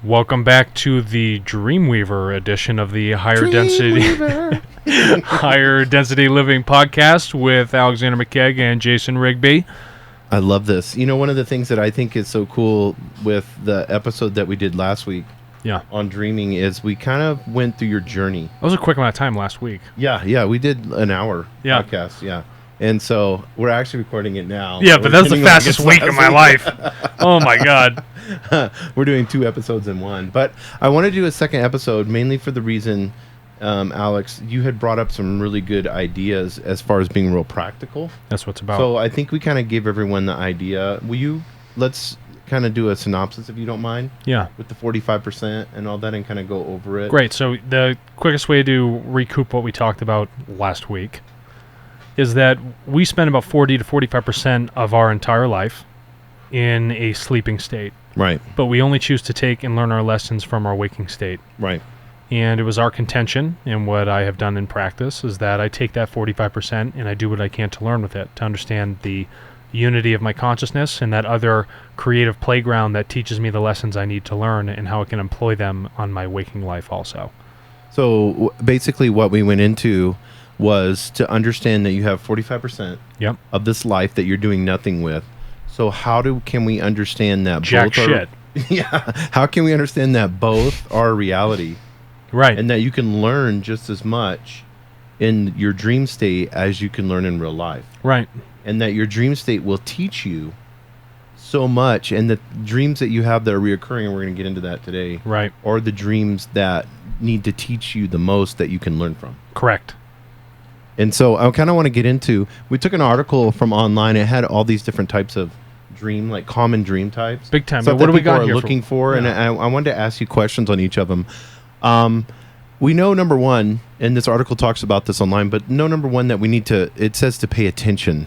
Welcome back to the Dreamweaver edition of the Higher Density Living podcast with Alexander McKegg and Jason Rigby. I love this. You know, one of the things that I think is so cool with the episode that we did last week on dreaming is we kind of went through your journey. That was a quick amount of time last week. Yeah, we did an hour podcast, And so we're actually recording it now. Yeah, but that's the fastest week of my life. Oh, my God. We're doing 2 episodes in one. But I want to do a second episode mainly for the reason, Alex, you had brought up some really good ideas as far as being real practical. That's what it's about. So I think we kind of gave everyone the idea. Let's kind of do a synopsis, if you don't mind? Yeah. With the 45% and all that and kind of go over it. Great. So the quickest way to recoup what we talked about last week is that we spend about 40 to 45% of our entire life in a sleeping state. Right. But we only choose to take and learn our lessons from our waking state. Right. And it was our contention, and what I have done in practice, is that I take that 45% and I do what I can to learn with it, to understand the unity of my consciousness and that other creative playground that teaches me the lessons I need to learn and how I can employ them on my waking life also. So basically what we went into was to understand that you have 45% of this life that you're doing nothing with. So can we understand that Jack shit. How can we understand that both are reality? Right. And that you can learn just as much in your dream state as you can learn in real life. Right. And that your dream state will teach you so much, and the dreams that you have that are reoccurring, and we're going to get into that today, right, are the dreams that need to teach you the most that you can learn from. Correct. And so I kind of want to get into, we took an article from online. It had all these different types of dream, like common dream types. Big time. What do we got here looking for? And I wanted to ask you questions on each of them. We know, number one, and this article talks about this online, but number one, that we need to, it says to pay attention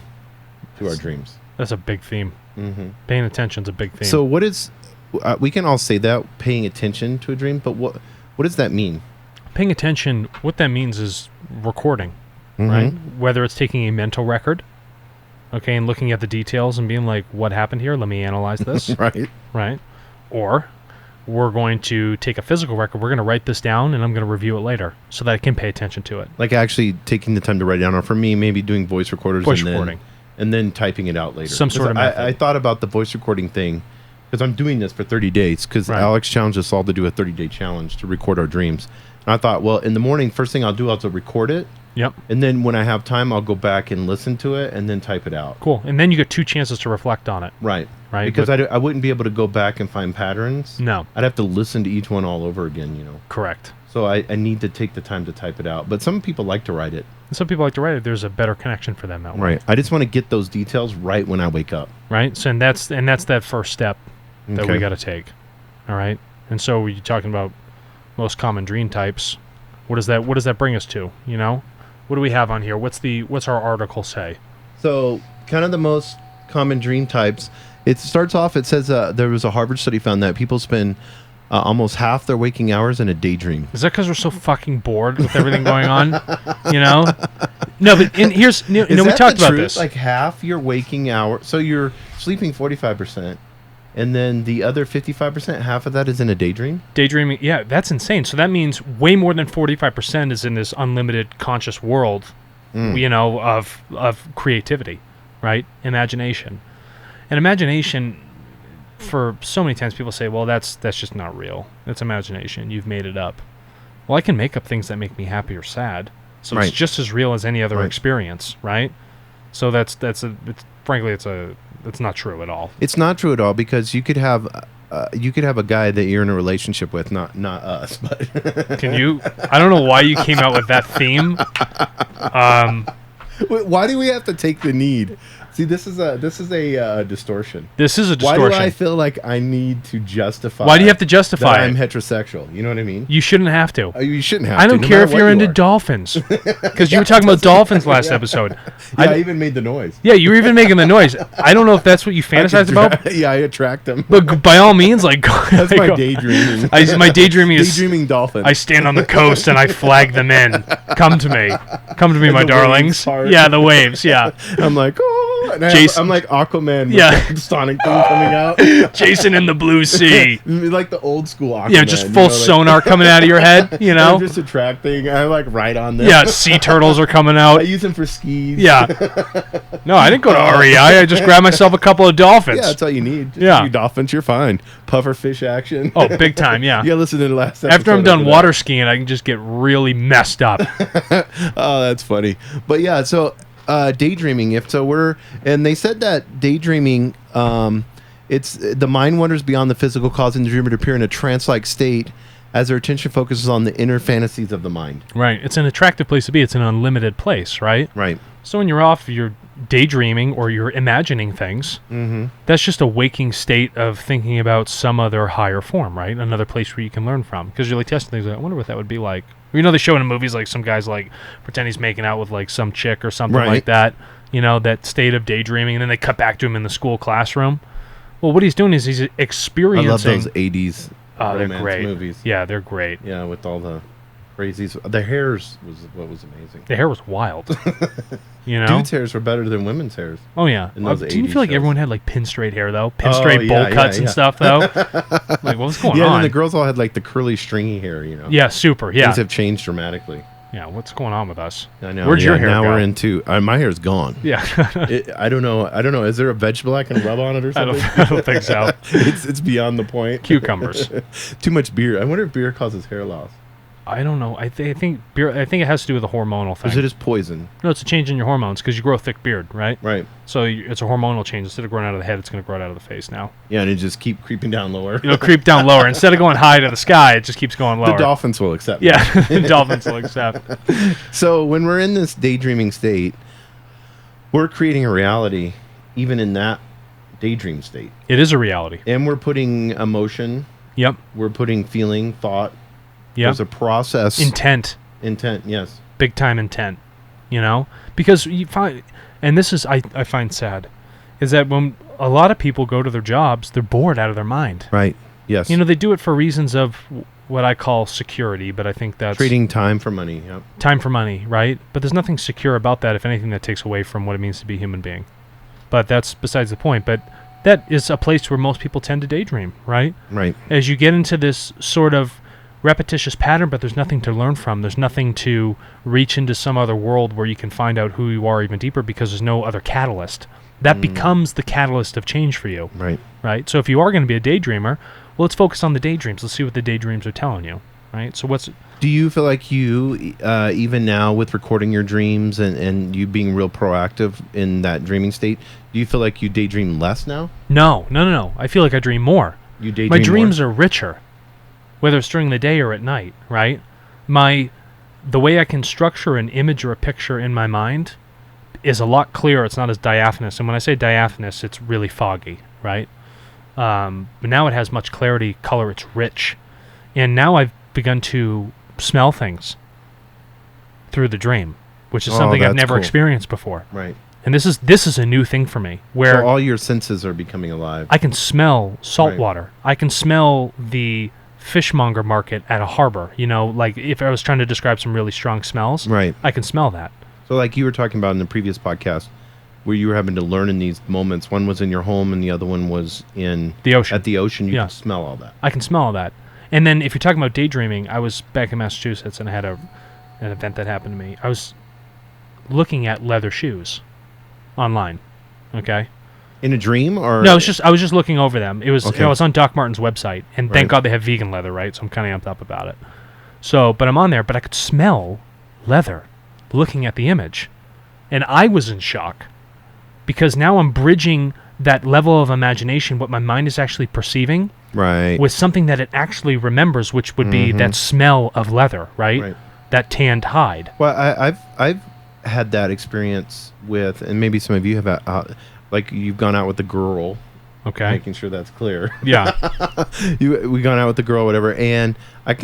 to our dreams. That's a big theme. Mm-hmm. Paying attention is a big theme. So what is, we can all say that, paying attention to a dream, but what does that mean? Paying attention, what that means is recording, right? Whether it's taking a mental record, okay, and looking at the details and being like, what happened here? Let me analyze this. Right. Or we're going to take a physical record. We're going to write this down, and I'm going to review it later so that I can pay attention to it. Like actually taking the time to write it down, or for me, maybe doing voice recorders and then typing it out later. Some sort of method. I thought about the voice recording thing because I'm doing this for 30 days because Alex challenged us all to do a 30-day challenge to record our dreams. And I thought, well, in the morning, first thing I'll do is I'll record it. Yep. And then when I have time, I'll go back and listen to it and then type it out. Cool. And then you get 2 chances to reflect on it. Right. Because I wouldn't be able to go back and find patterns. No. I'd have to listen to each one all over again, you know. Correct. So I need to take the time to type it out. But some people like to write it. Some people like to write it. There's a better connection for them that way. Right. I just want to get those details right when I wake up. Right. So and that's that first step that we got to take. All right. And so you're talking about most common dream types. What does that bring us to? You know, what do we have on here? What's our article say? So kind of the most common dream types. It starts off. It says there was a Harvard study found that people spend almost half their waking hours in a daydream. Is that because we're so fucking bored with everything going on? You know? No, but here's we talked about this. Like half your waking hour. So you're sleeping 45%. And then the other 55%, half of that is in a daydream? Daydreaming, yeah, that's insane. So that means way more than 45% is in this unlimited conscious world, you know, of creativity, right? Imagination. And imagination, for so many times people say, well, that's just not real. It's imagination. You've made it up. Well, I can make up things that make me happy or sad. So it's just as real as any other experience, right? So frankly, it's not true at all. It's not true at all because you could have a guy that you're in a relationship with, not us, but can you? I don't know why you came out with that theme. Why do we have to take the need? See, this is a distortion. This is a distortion. Why do I feel like I need to justify? Why do you have to justify that I'm heterosexual? You know what I mean? You shouldn't have to. You shouldn't have to. I don't care if you're into are. Dolphins. Because you were talking about dolphins last episode. I even made the noise. Yeah, you were even making the noise. I don't know if that's what you fantasize about. Yeah, I attract them. But by all means, like... That's my daydreaming. My daydreaming is... Daydreaming dolphin. I stand on the coast and I flag them in. Come to me. Come to me, my darlings. Yeah, the waves, yeah. I'm like, oh... Jason, I'm like Aquaman with Yeah. the Sonic thing coming out. Jason in the blue sea. Like the old school Aquaman. Yeah, just full sonar coming out of your head, you know? I'm just attracting. I like right on them. Yeah, sea turtles are coming I out. use them for skis. Yeah. No, I didn't go to REI. I just grabbed myself a couple of dolphins. Yeah, that's all you need. Just Yeah. a few dolphins, you're fine. Pufferfish action. Oh, big time, yeah. Yeah, listen to the last episode. After I'm done after water skiing, I can just get really messed up. Oh, that's funny. But yeah, so daydreaming. And they said that daydreaming, it's the mind wanders beyond the physical, causing the dreamer to appear in a trance-like state as their attention focuses on the inner fantasies of the mind. Right. It's an attractive place to be. It's an unlimited place, right? Right. So when you're off, you're daydreaming or you're imagining things. Mm-hmm. That's just a waking state of thinking about some other higher form, right? Another place where you can learn from. Because you're like testing things. Like, I wonder what that would be like. You know, they show in movies like some guys like pretend he's making out with like some chick or something like that. You know, that state of daydreaming, and then they cut back to him in the school classroom. Well, what he's doing is he's experiencing. I love those 80s they're romance great movies. Yeah, they're great. Yeah, with all the crazies. The hairs was what was amazing. The hair was wild. You know, dudes' hairs were better than women's hairs. Oh yeah. In those Didn't you 80s feel like shows. everyone had like pin straight hair though? Pin straight bowl cuts and stuff though. Like, what's going Yeah, on? and the girls all had like the curly, stringy hair. You know. Yeah, super. Yeah. Things have changed dramatically. Yeah. What's going on with us? I know. Where'd your hair now go? we're into. My hair's gone. Yeah. I don't know. Is there a vegetable I can rub on it or I something? don't think so. It's beyond the point. Cucumbers. Too much beer. I wonder if beer causes hair loss. I don't know. I think beer. I think it has to do with the hormonal thing. Is it just poison? No, it's a change in your hormones because you grow a thick beard, right? Right. So it's a hormonal change. Instead of growing out of the head, it's going to grow out of the face now. Yeah, and it just keep creeping down lower. It'll creep down lower. Instead of going high to the sky, it just keeps going lower. The dolphins will accept. Yeah, the dolphins will accept. So when we're in this daydreaming state, we're creating a reality, even in that daydream state. It is a reality. And we're putting emotion. Yep. We're putting feeling, thought. Yep. There's a process. Intent. Yes. Big time intent. You know? Because you find, and this is, I find sad, is that when a lot of people go to their jobs, they're bored out of their mind. Right. Yes. You know, they do it for reasons of what I call security, but I think that's... Trading time for money. Yep. Time for money, right? But there's nothing secure about that. If anything, that takes away from what it means to be a human being. But that's besides the point. But that is a place where most people tend to daydream, right? Right. As you get into this sort of repetitious pattern, but there's nothing to learn from. There's nothing to reach into some other world where you can find out who you are even deeper because there's no other catalyst. That becomes the catalyst of change for you. Right. Right? So if you are going to be a daydreamer, well, let's focus on the daydreams. Let's see what the daydreams are telling you. Right? So do you feel like you, even now with recording your dreams and you being real proactive in that dreaming state, do you feel like you daydream less now? No. I feel like I dream more. You daydream My dreams more? are richer, whether it's during the day or at night, right? The way I can structure an image or a picture in my mind is a lot clearer. It's not as diaphanous. And when I say diaphanous, it's really foggy, right? But now it has much clarity, color, it's rich. And now I've begun to smell things through the dream, which is something I've never experienced before. Right. And this is a new thing for me, where so all your senses are becoming alive. I can smell salt water. I can smell the fishmonger market at a harbor. You know, like if I was trying to describe some really strong smells, right? I can smell that. So like you were talking about in the previous podcast, where you were having to learn in these moments. One was in your home, and the other one was in the ocean. At the ocean, you can smell all that. I can smell all that. And then if you're talking about daydreaming, I was back in Massachusetts, and I had an event that happened to me. I was looking at leather shoes online. Okay. In a dream, or no? I was just looking over them. It was okay. I was on Doc Martens' website, and thank God they have vegan leather, right? So I'm kind of amped up about it. So, but I'm on there, but I could smell leather looking at the image, and I was in shock because now I'm bridging that level of imagination, what my mind is actually perceiving, right, with something that it actually remembers, which would be that smell of leather, right? That tanned hide. Well, I've had that experience with, and maybe some of you have. Like you've gone out with the girl, okay, making sure that's clear. Yeah, we gone out with the girl, whatever, and I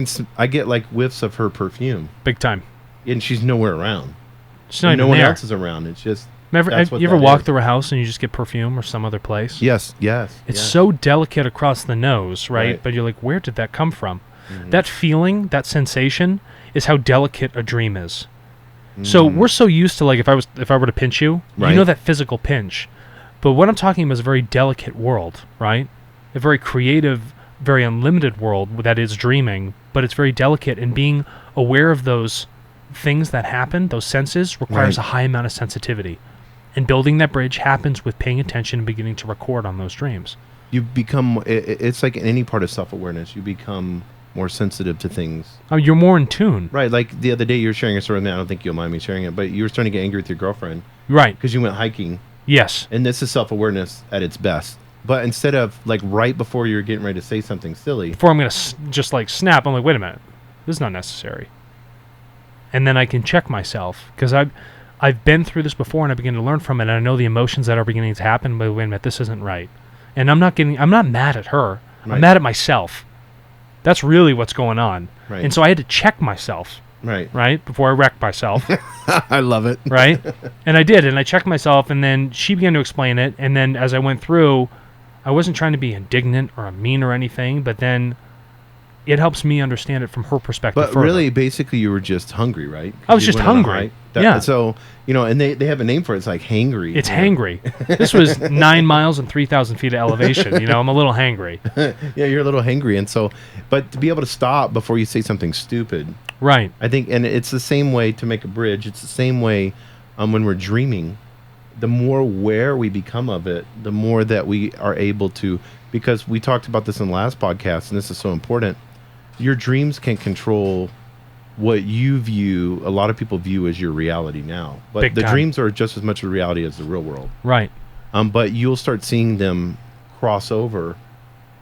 get like whiffs of her perfume, big time, and she's nowhere around. She's not even no one there. Else is around. It's just. You ever walk through a house and you just get perfume or some other place? Yes. It's so delicate across the nose, right? But you're like, where did that come from? Mm-hmm. That feeling, that sensation, is how delicate a dream is. So we're so used to, like, if I were to pinch you, you know that physical pinch. But what I'm talking about is a very delicate world, right? A very creative, very unlimited world that is dreaming, but it's very delicate, and being aware of those things that happen, those senses, requires a high amount of sensitivity. And building that bridge happens with paying attention and beginning to record on those dreams. You become, it's like in any part of self-awareness, you become more sensitive to things. Oh, you're more in tune. Right, like the other day you were sharing a story with me, I don't think you'll mind me sharing it, but you were starting to get angry with your girlfriend. Right. Because you went hiking. Yes. And this is self-awareness at its best. But instead of, like, right before you're getting ready to say something silly. Before I'm going to just, like, snap, I'm like, wait a minute. This is not necessary. And then I can check myself. Because I've been through this before, and I begin to learn from it, and I know the emotions that are beginning to happen, but wait a minute, this isn't right. And I'm not mad at her. Right. I'm mad at myself. That's really what's going on. Right. And so I had to check myself. Right? Before I wrecked myself. I love it. Right? And I did, and I checked myself, and then she began to explain it, and then as I went through, I wasn't trying to be indignant or mean or anything, but then it helps me understand it from her perspective But further. really, basically, you were just hungry, right? I was just hungry. Yeah. So, and they have a name for it. It's like hangry. It's hangry. This was 9 miles and 3,000 feet of elevation. I'm a little hangry. Yeah, you're a little hangry. And so, but to be able to stop before you say something stupid. Right. I think, and it's the same way to make a bridge. It's the same way when we're dreaming. The more aware we become of it, the more that we are able to, because we talked about this in the last podcast, and this is so important, your dreams can control what you view, a lot of people view as your reality now. But Big the time. dreams are just as much a reality as the real world. Right. But you'll start seeing them cross over,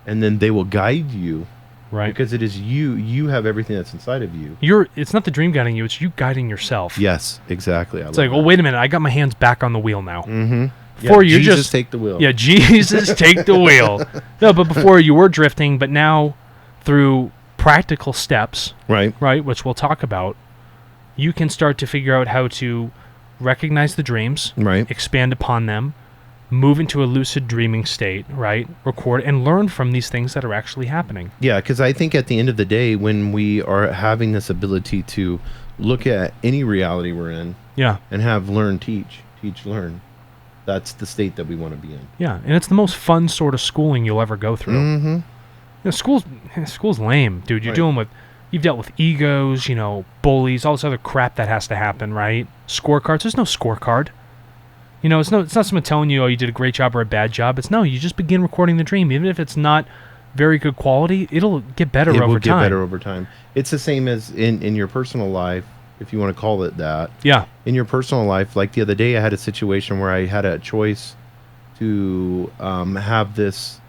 and then they will guide you. Right. Because it is you. You have everything that's inside of you. It's not the dream guiding you, it's you guiding yourself. Yes, exactly. It's like, wait a minute, I got my hands back on the wheel now. Mm-hmm. Before you Jesus, just take the wheel. Yeah, Jesus, take the wheel. No, but before you were drifting, but now through practical steps, right, which we'll talk about, you can start to figure out how to recognize the dreams, right, expand upon them, move into a lucid dreaming state, right, record, and learn from these things that are actually happening. Yeah, because I think at the end of the day, when we are having this ability to look at any reality we're in, yeah, and have learn, teach, learn, that's the state that we want to be in. Yeah, and it's the most fun sort of schooling you'll ever go through. Mm-hmm. School's lame, dude. You're dealing with, you've dealt with egos, bullies, all this other crap that has to happen, right? Scorecards. There's no scorecard. It's not someone telling you, oh, you did a great job or a bad job. It's no, you just begin recording the dream. Even if it's not very good quality, it'll get better over time. It will get better over time. It's the same as in your personal life, if you want to call it that. Yeah. In your personal life, like the other day, I had a situation where I had a choice to have this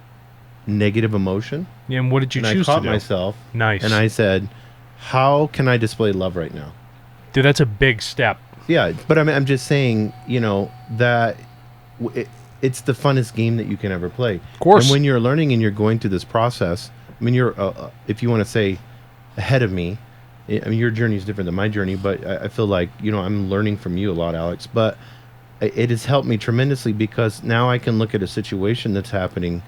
negative emotion. Yeah, and what did you choose to do? And I caught myself. Nice. And I said, how can I display love right now? Dude, that's a big step. Yeah, but I'm just saying, that it's the funnest game that you can ever play. Of course. And when you're learning and you're going through this process, you're, if you want to say, ahead of me. Your journey is different than my journey, but I feel like, I'm learning from you a lot, Alex. But it has helped me tremendously because now I can look at a situation that's happening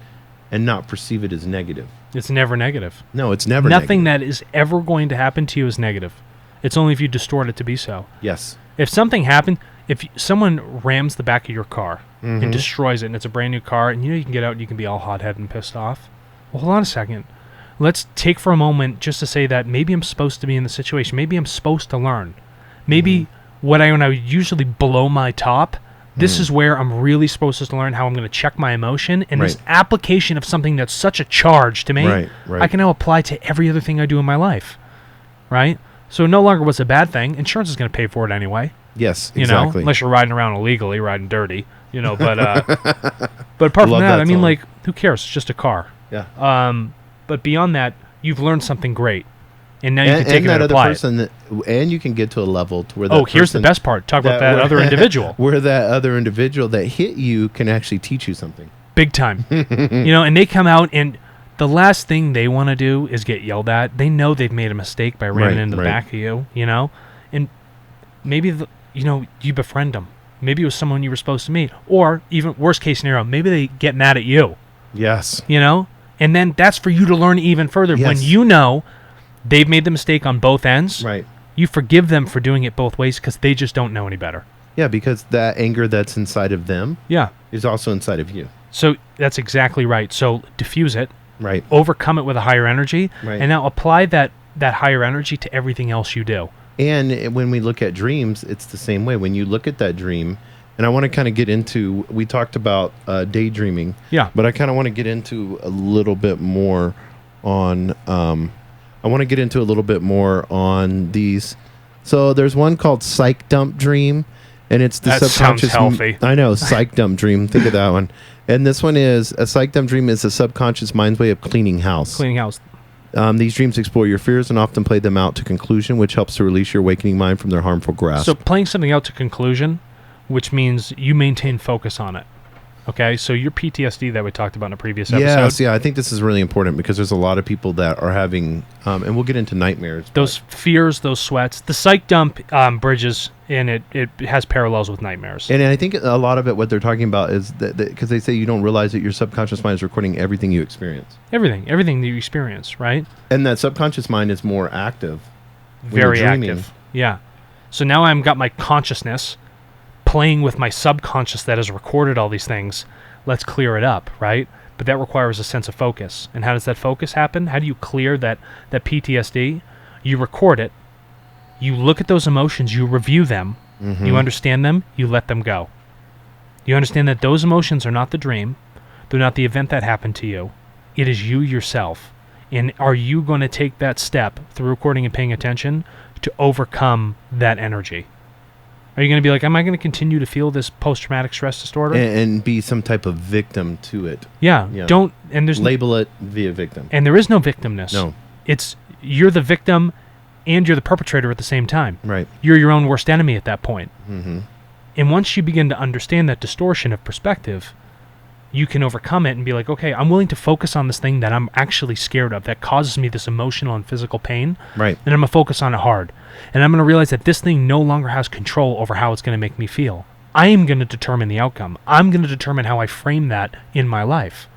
and not perceive it as negative. It's never negative. No, it's never Nothing negative. that is ever going to happen to you is negative. It's only if you distort it to be so. Yes. If something happened, if someone rams the back of your car and destroys it, and it's a brand new car, and you can get out and you can be all hot-headed and pissed off. Well, hold on a second. Let's take for a moment just to say that maybe I'm supposed to be in the situation. Maybe I'm supposed to learn. Maybe when I usually blow my top, this is where I'm really supposed to learn how I'm going to check my emotion. And this application of something that's such a charge to me, I can now apply to every other thing I do in my life. Right? So no longer was a bad thing. Insurance is going to pay for it anyway. Yes, exactly. Unless you're riding around illegally, riding dirty. But but apart from that, like, who cares? It's just a car. Yeah. But beyond that, you've learned something great, and now you can take it and apply it. And you can get to a level to where that here's the best part. Talk about that other individual. Where that other individual that hit you can actually teach you something. Big time. And they come out, and the last thing they want to do is get yelled at. They know they've made a mistake by ramming into the back of you, and maybe, you befriend them. Maybe it was someone you were supposed to meet. Or, even worst case scenario, maybe they get mad at you. Yes. And then that's for you to learn even further. When they've made the mistake on both ends, you forgive them for doing it both ways because they just don't know any better. Yeah, because that anger that's inside of them Yeah. is also inside of you. So that's exactly right. So diffuse it, Right. overcome it with a higher energy, Right. and now apply that higher energy to everything else you do. And when we look at dreams, it's the same way. When you look at that dream, and I want to kind of get into, we talked about daydreaming. Yeah. But I kind of want to get into a little bit more on, these. So there's one called psych dump dream, and it's the That subconscious. sounds healthy. I know, psych dump dream. Think of that one. And this one is a psych dump dream is a subconscious mind's way of cleaning house. Cleaning house. These dreams explore your fears and often play them out to conclusion, which helps to release your awakening mind from their harmful grasp. So playing something out to conclusion, which means you maintain focus on it. Okay, so your PTSD that we talked about in a previous episode. Yes, yeah, I think this is really important because there's a lot of people that are having, and we'll get into nightmares. Those fears, those sweats. The psych dump bridges, and it has parallels with nightmares. And I think a lot of it, what they're talking about is that because they say you don't realize that your subconscious mind is recording everything you experience. Everything that you experience, right? And that subconscious mind is more active. when Very you're dreaming. active. Yeah. So now I've got my consciousness playing with my subconscious that has recorded all these things. Let's clear it up, right? But that requires a sense of focus. And how does that focus happen? How do you clear that PTSD? You record it. You look at those emotions. You review them. Mm-hmm. You understand them. You let them go. You understand that those emotions are not the dream. They're not the event that happened to you. It is you yourself. And are you going to take that step through recording and paying attention to overcome that energy? Are you going to be like, am I going to continue to feel this post-traumatic stress disorder? And be some type of victim to it. Yeah. Don't, and there's label it via victim. And there is no victimness. No. It's, you're the victim and you're the perpetrator at the same time. Right. You're your own worst enemy at that point. Mm-hmm. And once you begin to understand that distortion of perspective, you can overcome it and be like, okay, I'm willing to focus on this thing that I'm actually scared of, that causes me this emotional and physical pain. Right. And I'm going to focus on it hard. And I'm going to realize that this thing no longer has control over how it's going to make me feel. I am going to determine the outcome. I'm going to determine how I frame that in my life.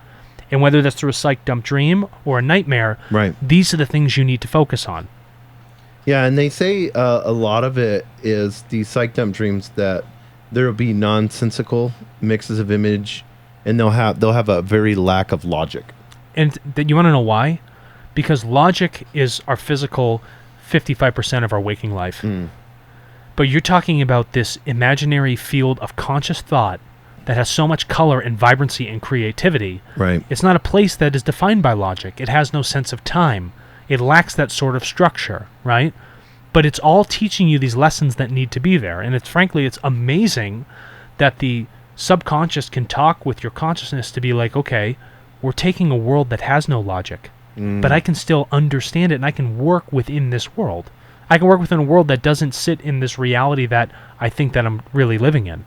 And whether that's through a psych dump dream or a nightmare, right, these are the things you need to focus on. Yeah, and they say a lot of it is these psych dump dreams that there will be nonsensical mixes of image, and they'll have a very lack of logic. And you want to know why? Because logic is our physical 55% of our waking life. Mm. But you're talking about this imaginary field of conscious thought that has so much color and vibrancy and creativity. Right. It's not a place that is defined by logic. It has no sense of time. It lacks that sort of structure, right? But it's all teaching you these lessons that need to be there. And it's amazing that the subconscious can talk with your consciousness to be like, okay, we're taking a world that has no logic, but I can still understand it and I can work within this world. I can work within a world that doesn't sit in this reality that I think that I'm really living in.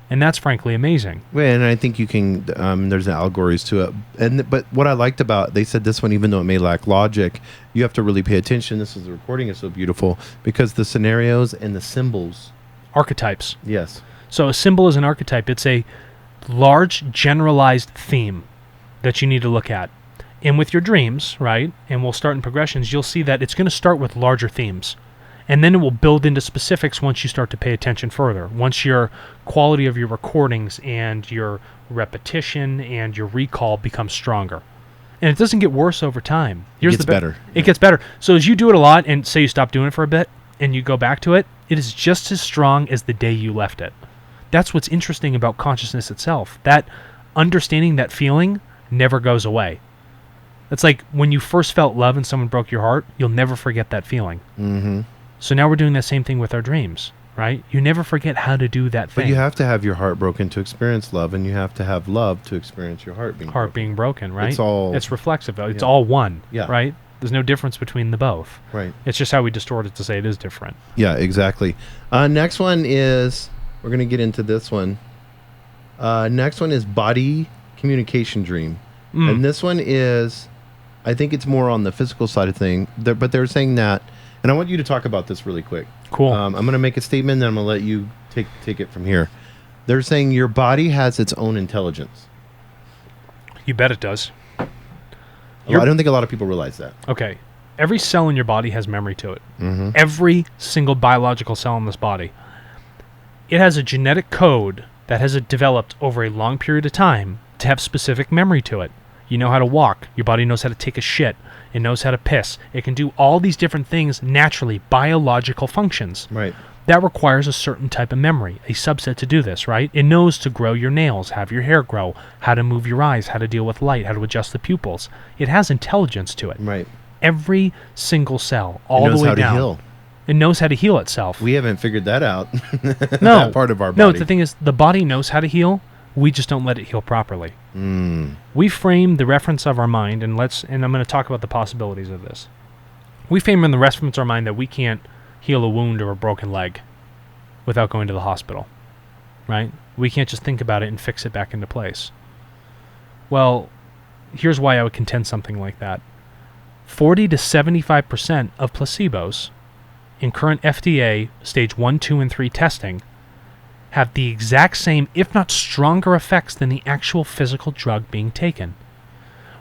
And that's frankly amazing. Well, and I think you can, there's allegories to it. But what I liked about, they said this one, even though it may lack logic, you have to really pay attention. This is the recording is so beautiful because the scenarios and the symbols. Archetypes. Yes. So a symbol is an archetype. It's a large generalized theme that you need to look at. And with your dreams, right, and we'll start in progressions, you'll see that it's going to start with larger themes. And then it will build into specifics once you start to pay attention further. Once your quality of your recordings and your repetition and your recall becomes stronger. And it doesn't get worse over time. It gets better. It gets better. So as you do it a lot and say you stop doing it for a bit and you go back to it, it is just as strong as the day you left it. That's what's interesting about consciousness itself. That understanding, that feeling never goes away. It's like when you first felt love and someone broke your heart, you'll never forget that feeling. Mm-hmm. So now we're doing that same thing with our dreams, right? You never forget how to do that thing. But you have to have your heart broken to experience love, and you have to have love to experience your heart being broken. Right? It's reflexive. It's yeah. all one, yeah. Right? There's no difference between the both. Right. It's just how we distort it to say it is different. Yeah, exactly. Next one is, we're going to get into this one. Next one is body communication dream. And this one is, I think it's more on the physical side of thing, but they're saying that, and I want you to talk about this really quick. Cool. I'm going to make a statement, then I'm going to let you take it from here. They're saying your body has its own intelligence. You bet it does. I don't think a lot of people realize that. Okay. Every cell in your body has memory to it. Mm-hmm. Every single biological cell in this body. it has a genetic code that has developed over a long period of time to have specific memory to it. You know how to walk. Your body knows how to take a shit. It knows how to piss. It can do all these different things naturally, biological functions. Right. That requires a certain type of memory, a subset to do this, right? It knows to grow your nails, have your hair grow, how to move your eyes, how to deal with light, how to adjust the pupils. It has intelligence to it. Right. Every single cell, all It knows the way how down. to heal. It knows how to heal itself. We haven't figured that out. No. That part of our body. No, the thing is, the body knows how to heal. We just don't let it heal properly. We frame the reference of our mind, and I'm going to talk about the possibilities of this. We frame in the reference of our mind that we can't heal a wound or a broken leg without going to the hospital, right? We can't just think about it and fix it back into place. Well, here's why I would contend something like that. 40 to 75% of placebos in current FDA stage 1, 2, and 3 testing have the exact same, if not stronger effects than the actual physical drug being taken,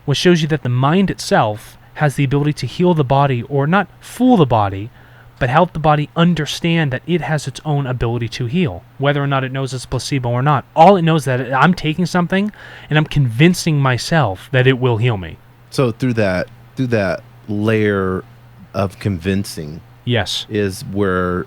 which shows you that the mind itself has the ability to heal the body, or not fool the body, but help the body understand that it has its own ability to heal, whether or not it knows it's placebo or not. All it knows is that I'm taking something and I'm convincing myself that it will heal me. So through that layer of convincing, yes, is where.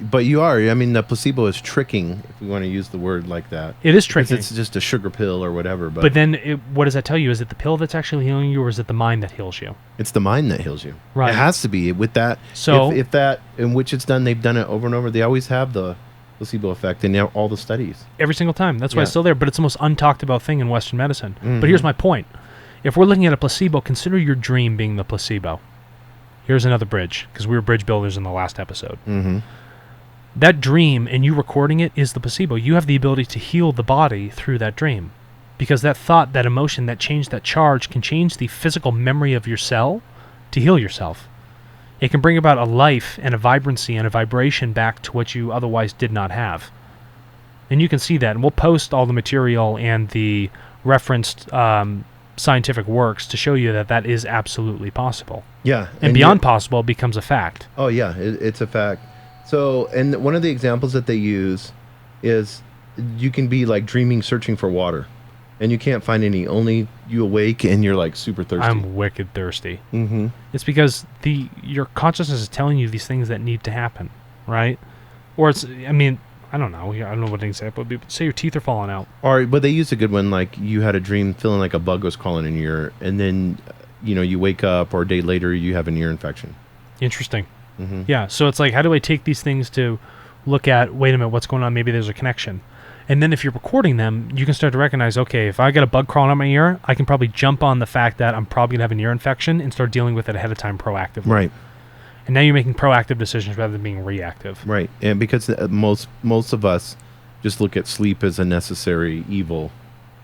But I mean, the placebo is tricking, if we want to use the word like that. It is tricking. It's just a sugar pill or whatever. But then, what does that tell you? Is it the pill that's actually healing you, or is it the mind that heals you? It's the mind that heals you. Right. It has to be with that. So if that in which it's done, they've done it over and over. They always have the placebo effect in all the studies. Every single time. That's why it's still there. But it's the most untalked about thing in Western medicine. Mm-hmm. But here's my point. If we're looking at a placebo, consider your dream being the placebo. Here's another bridge, because we were bridge builders in the last episode. Mm-hmm. That dream and you recording it is the placebo. You have the ability to heal the body through that dream, because that thought, that emotion, that change, that charge can change the physical memory of your cell to heal yourself. It can bring about a life and a vibrancy and a vibration back to what you otherwise did not have. And you can see that. And we'll post all the material and the referenced scientific works to show you that that is absolutely possible. Yeah. And beyond possible, it becomes a fact. Oh, yeah. It's a fact. So, and one of the examples that they use is you can be like dreaming, searching for water, and you can't find any. Only you awake and you're like super thirsty. I'm wicked thirsty. Mm-hmm. It's because your consciousness is telling you these things that need to happen, right? Or it's, I mean, I don't know. I don't know what an example would be. But say your teeth are falling out. But they used a good one, like you had a dream feeling like a bug was crawling in your ear, and then, you wake up, or a day later you have an ear infection. Interesting. Mm-hmm. Yeah, so it's like, how do I take these things to look at, wait a minute, what's going on? Maybe there's a connection. And then if you're recording them, you can start to recognize, okay, if I got a bug crawling on my ear, I can probably jump on the fact that I'm probably going to have an ear infection and start dealing with it ahead of time proactively. Right. And now you're making proactive decisions rather than being reactive. Right. And because most of us just look at sleep as a necessary evil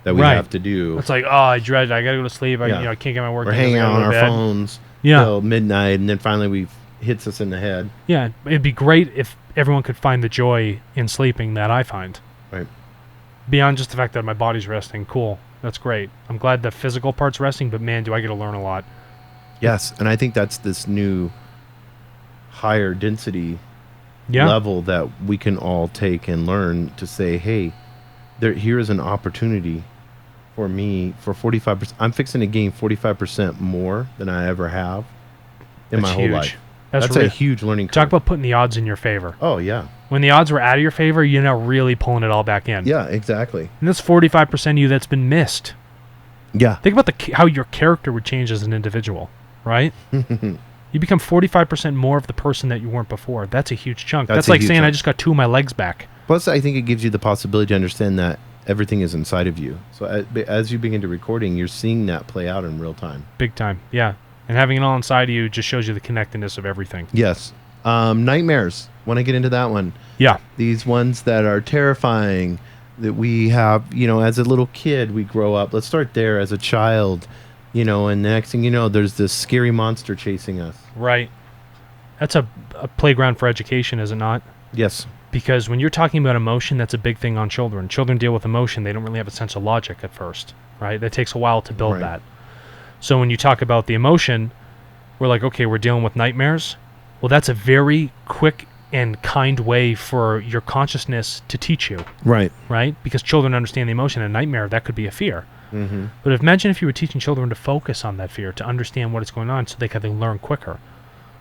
that we have to do. It's like, I dread it. I got to go to sleep. I can't get my work We're done. hanging out on our phones till midnight, and then finally hits us in the head. Yeah, it'd be great if everyone could find the joy in sleeping that I find. Right. Beyond just the fact that my body's resting. Cool. That's great. I'm glad the physical part's resting, but man, do I get to learn a lot. Yes, and I think that's this new higher density level that we can all take and learn to say, hey, here is an opportunity for me for 45%. I'm fixing to gain 45% more than I ever have in my whole life. That's a huge learning curve. Talk about putting the odds in your favor. Oh, yeah. When the odds were out of your favor, you're now really pulling it all back in. Yeah, exactly. And that's 45% of you that's been missed. Yeah. Think about how your character would change as an individual, right? You become 45% more of the person that you weren't before. That's a huge chunk. That's like saying I just got 2 of my legs back. Plus, I think it gives you the possibility to understand that everything is inside of you. So as you begin to recording, you're seeing that play out in real time. Big time, yeah. And having it all inside of you just shows you the connectedness of everything. Yes. Nightmares. Want to get into that one? Yeah. These ones that are terrifying that we have, as a little kid, we grow up. Let's start there as a child, and the next thing you know, there's this scary monster chasing us. Right. That's a playground for education, is it not? Yes. Because when you're talking about emotion, that's a big thing on children. Children deal with emotion. They don't really have a sense of logic at first, right? That takes a while to build that. So when you talk about the emotion, we're like, okay, we're dealing with nightmares. Well, that's a very quick and kind way for your consciousness to teach you, Right. right? Because children understand the emotion. In a nightmare, that could be a fear. Mm-hmm. But imagine if you were teaching children to focus on that fear, to understand what is going on so they can learn quicker.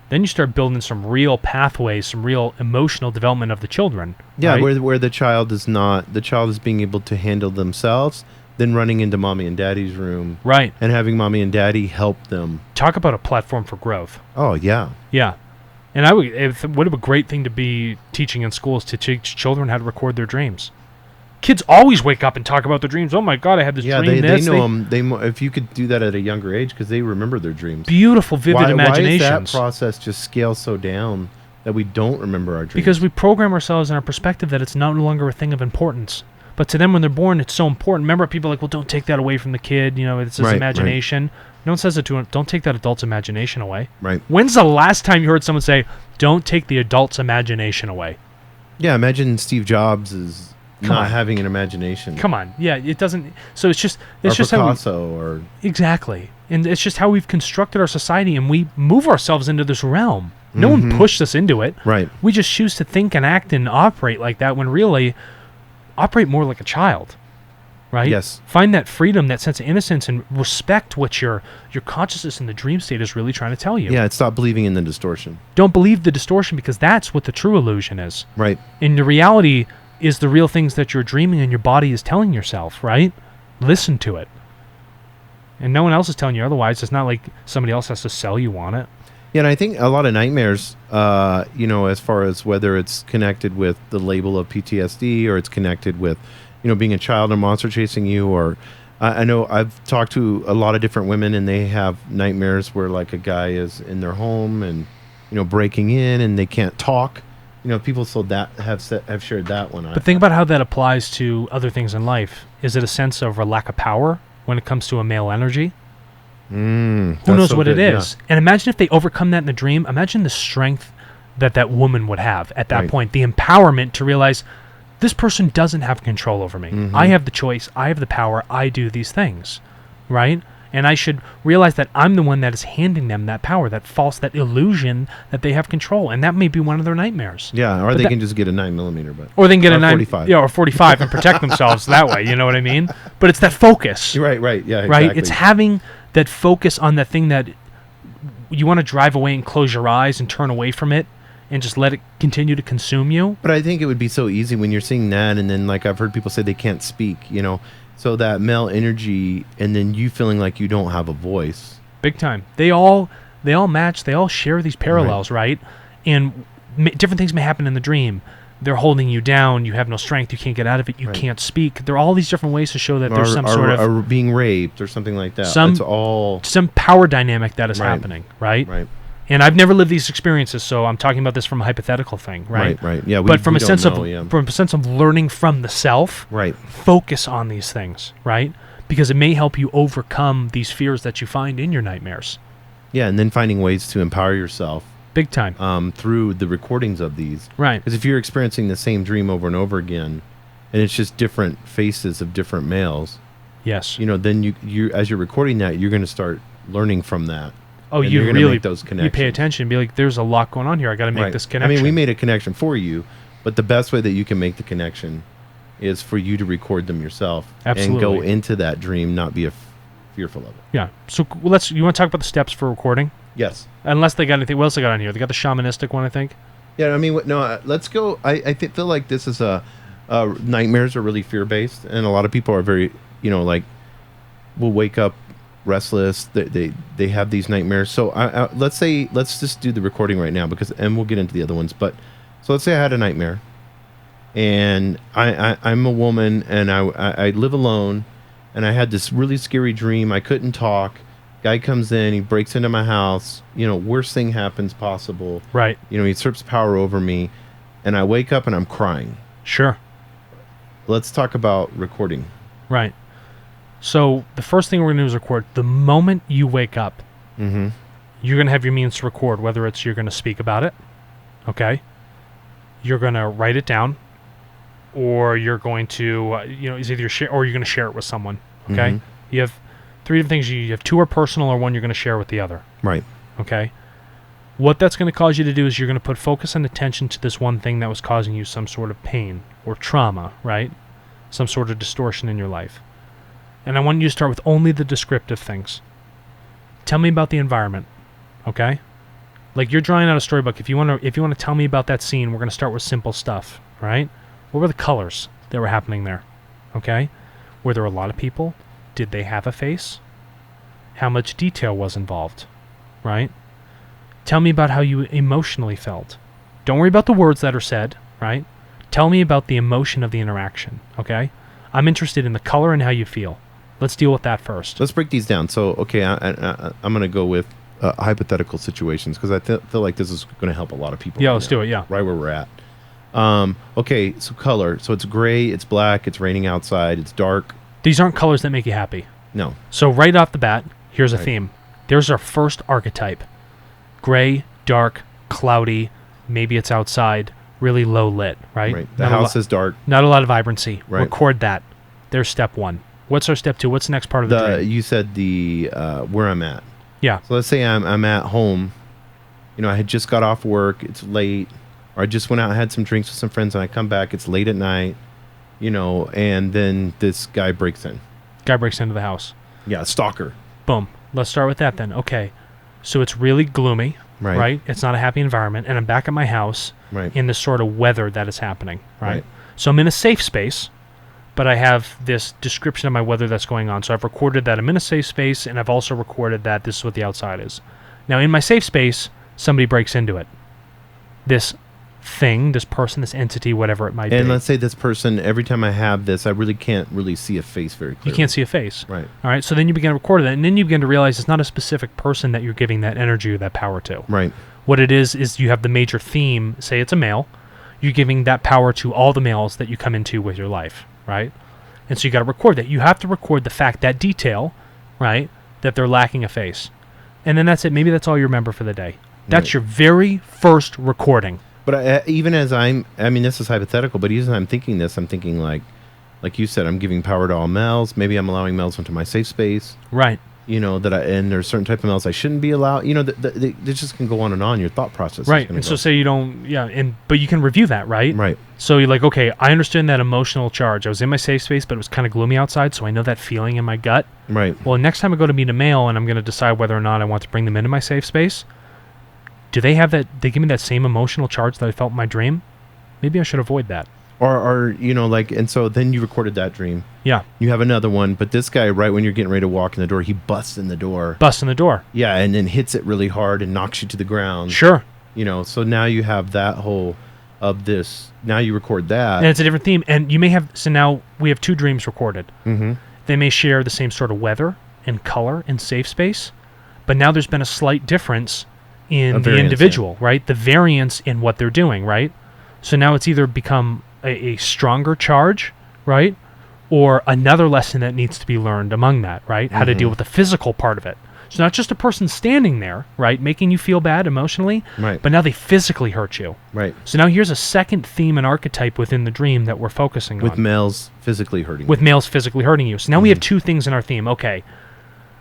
Then you start building some real pathways, some real emotional development of the children. Yeah, right? where the child is not, the child is being able to handle themselves, then running into mommy and daddy's room. Right. And having mommy and daddy help them. Talk about a platform for growth. Oh, yeah. Yeah. And what a great thing to be teaching in schools, to teach children how to record their dreams. Kids always wake up and talk about their dreams. Oh my God, I had this dream. Yeah, they know them. If you could do that at a younger age, because they remember their dreams. Beautiful, vivid imaginations. Why does that process just scale so down that we don't remember our dreams? Because we program ourselves in our perspective that it's no longer a thing of importance. But to them, when they're born, it's so important. Remember, people are like, well, don't take that away from the kid. You know, it's his imagination. Right. No one says it to him. Don't take that adult's imagination away. Right. When's the last time you heard someone say, don't take the adult's imagination away? Yeah, imagine Steve Jobs is not having an imagination. Come on. Yeah, it doesn't. So it's just Picasso or exactly. And it's just how we've constructed our society, and we move ourselves into this realm. No one pushed us into it. Right. We just choose to think and act and operate like that, when really operate more like a child. Right? Yes. Find that freedom, that sense of innocence, and respect what your consciousness in the dream state is really trying to tell you. Yeah, stop believing in the distortion. Don't believe the distortion, because that's what the true illusion is. Right. And the reality is the real things that you're dreaming and your body is telling yourself, right? Listen to it. And no one else is telling you otherwise. It's not like somebody else has to sell you on it. Yeah, and I think a lot of nightmares, as far as whether it's connected with the label of PTSD or it's connected with, being a child and a monster chasing you, or I know I've talked to a lot of different women, and they have nightmares where like a guy is in their home and, breaking in, and they can't talk. People still have shared that one. But think about how that applies to other things in life. Is it a sense of a lack of power when it comes to a male energy? Who knows what it is? Yeah. And imagine if they overcome that in the dream. Imagine the strength that woman would have at that point. The empowerment to realize this person doesn't have control over me. I have the choice. I have the power. I do these things, right? And I should realize that I'm the one that is handing them that power, that illusion that they have control. And that may be one of their nightmares. Yeah, or they can just get a 9mm, or they can get a 45. Yeah, or 45 and protect themselves that way. You know what I mean? But it's that focus. Right. Yeah, exactly. Right? It's having that focus on that thing that you want to drive away and close your eyes and turn away from it and just let it continue to consume you. But I think it would be so easy when you're seeing that, and then like I've heard people say they can't speak, so that male energy, and then you feeling like you don't have a voice. Big time. They all match. They all share these parallels, right? And different things may happen in the dream. They're holding you down. You have no strength. You can't get out of it. You can't speak. There are all these different ways to show that there's some sort of... Or being raped or something like that. Some power dynamic that is happening, right? Right. And I've never lived these experiences, so I'm talking about this from a hypothetical thing, right? Right. Yeah, but from a sense of learning from the self, focus on these things, right? Because it may help you overcome these fears that you find in your nightmares. Yeah, and then finding ways to empower yourself. Big time. Through the recordings of these. Right. Because if you're experiencing the same dream over and over again, and it's just different faces of different males. Yes. Then you as you're recording that, you're going to start learning from that. Oh, you really make those connections. You pay attention and be like, there's a lot going on here. I got to make this connection. I mean, we made a connection for you, but the best way that you can make the connection is for you to record them yourself. Absolutely. And go into that dream, not be fearful of it. Yeah. So you want to talk about the steps for recording? Yes. Unless they got anything. What else they got on here? They got the shamanistic one, I think. Yeah, I mean, let's go. I feel like this is nightmares are really fear-based, and a lot of people are very, will wake up restless. They have these nightmares. So let's just do the recording right now, and we'll get into the other ones. But so let's say I had a nightmare, and I'm a woman, and I live alone, and I had this really scary dream. I couldn't talk. Guy comes in, he breaks into my house. Worst thing happens possible. Right. He usurps power over me, and I wake up and I'm crying. Sure. Let's talk about recording. Right. So the first thing we're going to do is record. The moment you wake up, you're going to have your means to record, whether it's you're going to speak about it, okay? You're going to write it down, or you're going to, it's either share, or you're going to share it with someone, okay? You have three different things. You have two are personal, or one you're going to share with the other. Right. Okay? What that's going to cause you to do is you're going to put focus and attention to this one thing that was causing you some sort of pain or trauma, right? Some sort of distortion in your life. And I want you to start with only the descriptive things. Tell me about the environment, okay? Like you're drawing out a storybook. If you want to tell me about that scene, we're going to start with simple stuff, right? What were the colors that were happening there, okay? Were there a lot of people? Did they have a face? How much detail was involved, right? Tell me about how you emotionally felt. Don't worry about the words that are said, right? Tell me about the emotion of the interaction, okay? I'm interested in the color and how you feel. Let's deal with that first. Let's break these down. So, okay, I'm going to go with hypothetical situations because I feel like this is going to help a lot of people. Yeah, let's do it, yeah. Right where we're at. Okay, so color. So it's gray, it's black, it's raining outside, it's dark. These aren't colors that make you happy. No. So right off the bat, here's a theme. There's our first archetype. Gray, dark, cloudy, maybe it's outside, really low lit, right? Right. The house is dark. Not a lot of vibrancy. Right. Record that. There's step one. What's our step two? What's the next part of the dream? You said the where I'm at. Yeah. So let's say I'm at home. You know, I had just got off work. It's late. Or I just went out and had some drinks with some friends, and I come back. It's late at night. You know, and then this guy breaks in. Guy breaks into the house. Yeah, stalker. Boom. Let's start with that then. Okay. So it's really gloomy, right? It's not a happy environment, and I'm back at my house in this sort of weather that is happening, right? So I'm in a safe space, but I have this description of my weather that's going on. So I've recorded that I'm in a safe space, and I've also recorded that this is what the outside is. Now, in my safe space, somebody breaks into it. This thing, this person, this entity, whatever it might be. And let's say this person, every time I have this, I really can't really see a face very clearly. You can't see a face. Right. All right, so then you begin to record that, and then you begin to realize it's not a specific person that you're giving that energy or that power to. Right. What it is you have the major theme, say it's a male, you're giving that power to all the males that you come into with your life, right? And so you got to record that. You have to record the fact, that detail, right, that they're lacking a face. And then that's it. Maybe that's all you remember for the day. That's your very first recording. But even as I mean, this is hypothetical, but even as I'm thinking this, I'm thinking like you said, I'm giving power to all males. Maybe I'm allowing males into my safe space. Right. You know, and there's certain type of males I shouldn't be allowed. You know, they just can go on and on. Your thought process. Right. And so say you don't, but you can review that, right? Right. So you're like, okay, I understand that emotional charge. I was in my safe space, but it was kind of gloomy outside, so I know that feeling in my gut. Right. Well, next time I go to meet a male and I'm going to decide whether or not I want to bring them into my safe space, do they have that? They give me that same emotional charge that I felt in my dream? Maybe I should avoid that. Or you know, like, and so then you recorded that dream. Yeah. You have another one, but this guy, right when you're getting ready to walk in the door, he busts in the door. Busts in the door. Yeah, and then hits it really hard and knocks you to the ground. Sure. You know, so now you have that whole of this. Now you record that. And it's a different theme. And you may have, so now we have two dreams recorded. Mm-hmm. They may share the same sort of weather and color and safe space, but now there's been a slight difference in the individual, right? The variance in what they're doing, right? So now it's either become a stronger charge, right? Or another lesson that needs to be learned among that, right? How to deal with the physical part of it. So not just a person standing there, right, making you feel bad emotionally, right, but now they physically hurt you. Right. So now here's a second theme and archetype within the dream that we're focusing on. With males physically hurting you. With males physically hurting you. So now we have two things in our theme. Okay,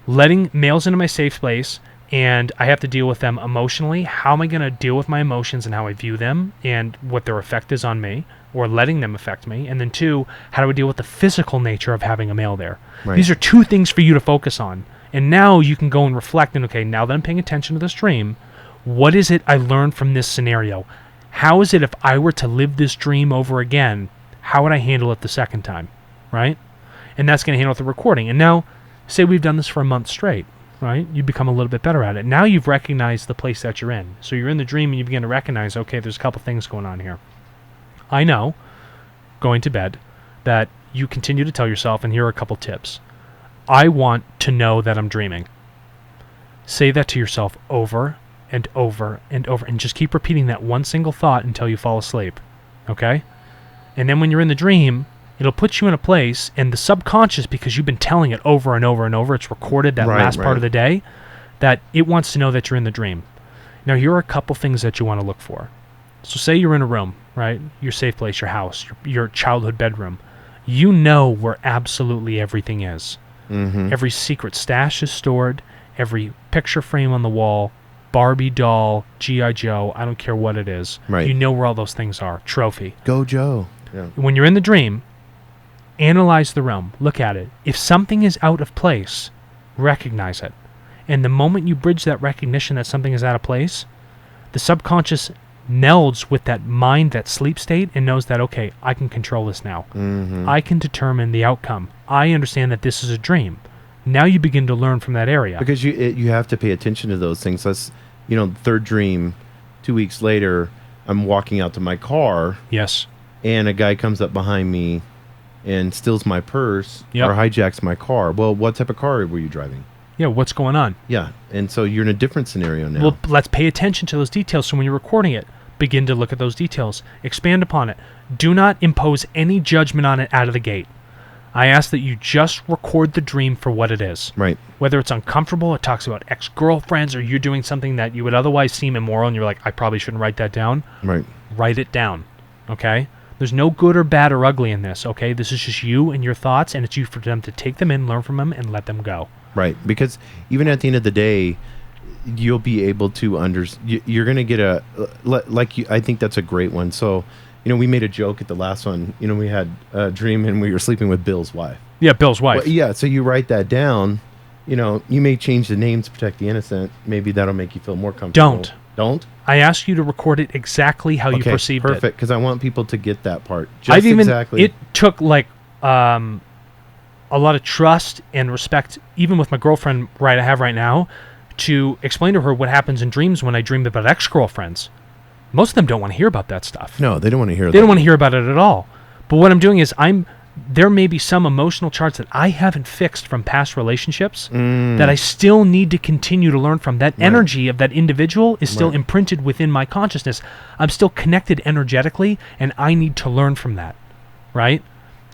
letting males into my safe place, and I have to deal with them emotionally. How am I going to deal with my emotions and how I view them and what their effect is on me, or letting them affect me? And then two, how do I deal with the physical nature of having a male there? Right. These are two things for you to focus on. And now you can go and reflect and, okay, now that I'm paying attention to this dream, what is it I learned from this scenario? How is it if I were to live this dream over again, how would I handle it the second time, right? And that's going to handle the recording. And now, say we've done this for a month straight, right? You become a little bit better at it. Now you've recognized the place that you're in. So you're in the dream and you begin to recognize, okay, there's a couple things going on here. I know, going to bed, that you continue to tell yourself, and here are a couple tips. I want to know that I'm dreaming. Say that to yourself over and over and over, and just keep repeating that one single thought until you fall asleep, okay? And then when you're in the dream, it'll put you in a place, and the subconscious, because you've been telling it over and over and over, it's recorded that last part of the day, that it wants to know that you're in the dream. Now, here are a couple things that you want to look for. So say you're in a room, right? Your safe place, your house, your childhood bedroom. You know where absolutely everything is. Mm-hmm. Every secret stash is stored. Every picture frame on the wall. Barbie doll, G.I. Joe, I don't care what it is. Right. You know where all those things are. Trophy. Go Joe. Yeah. When you're in the dream, analyze the realm. Look at it. If something is out of place, recognize it. And the moment you bridge that recognition that something is out of place, the subconscious melds with that mind, that sleep state, and knows that, okay, I can control this now. Mm-hmm. I can determine the outcome. I understand that this is a dream. Now you begin to learn from that area. Because you have to pay attention to those things. That's, third dream, 2 weeks later, I'm walking out to my car. Yes. And a guy comes up behind me and steals my purse Yep. or hijacks my car. Well, what type of car were you driving? Yeah, what's going on? Yeah. And so you're in a different scenario now. Well, let's pay attention to those details. So when you're recording it, begin to look at those details. Expand upon it. Do not impose any judgment on it out of the gate. I ask that you just record the dream for what it is. Right. Whether it's uncomfortable, it talks about ex-girlfriends, or you're doing something that you would otherwise seem immoral, and you're like, I probably shouldn't write that down. Right. Write it down. Okay? There's no good or bad or ugly in this, okay? This is just you and your thoughts, and it's you for them to take them in, learn from them, and let them go. Right. Because even at the end of the day, you'll be able to you're going to get I think that's a great one. So, we made a joke at the last one. We had a dream and we were sleeping with Bill's wife. Yeah, Bill's wife. Well, yeah, so you write that down. You may change the name to protect the innocent. Maybe that'll make you feel more comfortable. Don't. I ask you to record it exactly how you perceived it. Perfect, because I want people to get that part. Exactly. It took a lot of trust and respect, even with my girlfriend I have right now, to explain to her what happens in dreams when I dream about ex-girlfriends. Most of them don't want to hear about that stuff. No, they don't want to hear that. They don't want to hear about it at all. But what I'm doing is there may be some emotional charts that I haven't fixed from past relationships that I still need to continue to learn from. That energy of that individual is still imprinted within my consciousness. I'm still connected energetically, and I need to learn from that, right?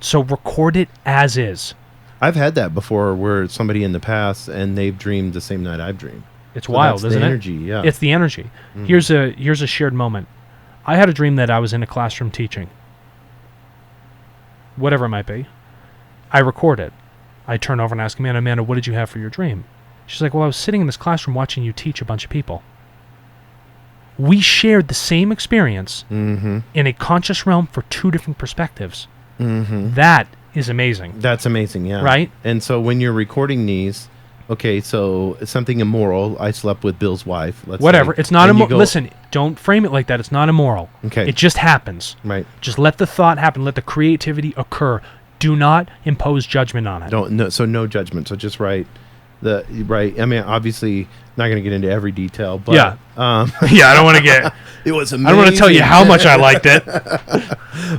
So record it as is. I've had that before where somebody in the past and they've dreamed the same night I've dreamed. It's wild, isn't it? Energy, yeah. It's the energy. Here's a shared moment. I had a dream that I was in a classroom teaching. Whatever it might be. I record it. I turn over and ask Amanda, what did you have for your dream? She's like, well, I was sitting in this classroom watching you teach a bunch of people. We shared the same experience in a conscious realm for two different perspectives. That is amazing. That's amazing, yeah. Right? And so when you're recording these, okay, so something immoral, I slept with Bill's wife. Whatever. Say, it's not immoral. Listen, don't frame it like that. It's not immoral. Okay. It just happens. Right. Just let the thought happen. Let the creativity occur. Do not impose judgment on it. So no judgment. So just write I mean, obviously, not going to get into every detail, but yeah, I don't want to get. It was amazing. I don't want to tell you how much I liked it.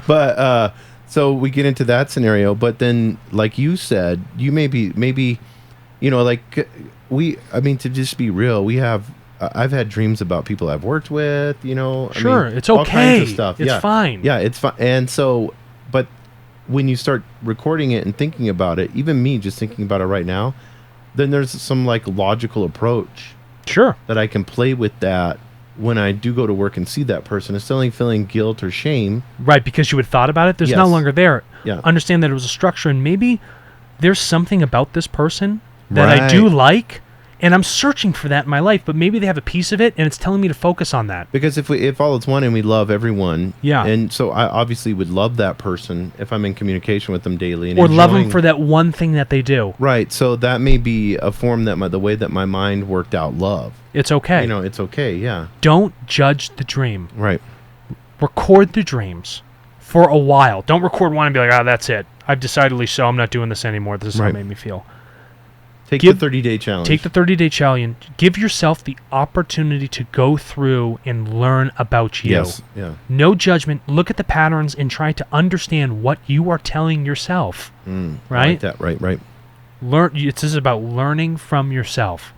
But so we get into that scenario, but then, like you said, you maybe to just be real, I've had dreams about people I've worked with, Sure, it's all okay. Kinds of stuff. It's fine. Yeah, it's fine. And so, but when you start recording it and thinking about it, even me just thinking about it right now, then there's some logical approach. Sure. That I can play with that when I do go to work and see that person. Instead of feeling guilt or shame. Right, because you had thought about it. There's no longer there. Yeah. Understand that it was a structure, and maybe there's something about this person that I do like, and I'm searching for that in my life, but maybe they have a piece of it, and it's telling me to focus on that. Because if all it's one and we love everyone, and so I obviously would love that person if I'm in communication with them daily. And love them for that one thing that they do. Right, so that may be a form that the way that my mind worked out love. It's okay. It's okay, yeah. Don't judge the dream. Right. Record the dreams for a while. Don't record one and be like, that's it. I've decidedly so. I'm not doing this anymore. This is how it made me feel. Take the 30-day challenge. Take the 30-day challenge. Give yourself the opportunity to go through and learn about you. Yes, yeah. No judgment. Look at the patterns and try to understand what you are telling yourself. Right? I like that. Right. This is about learning from yourself.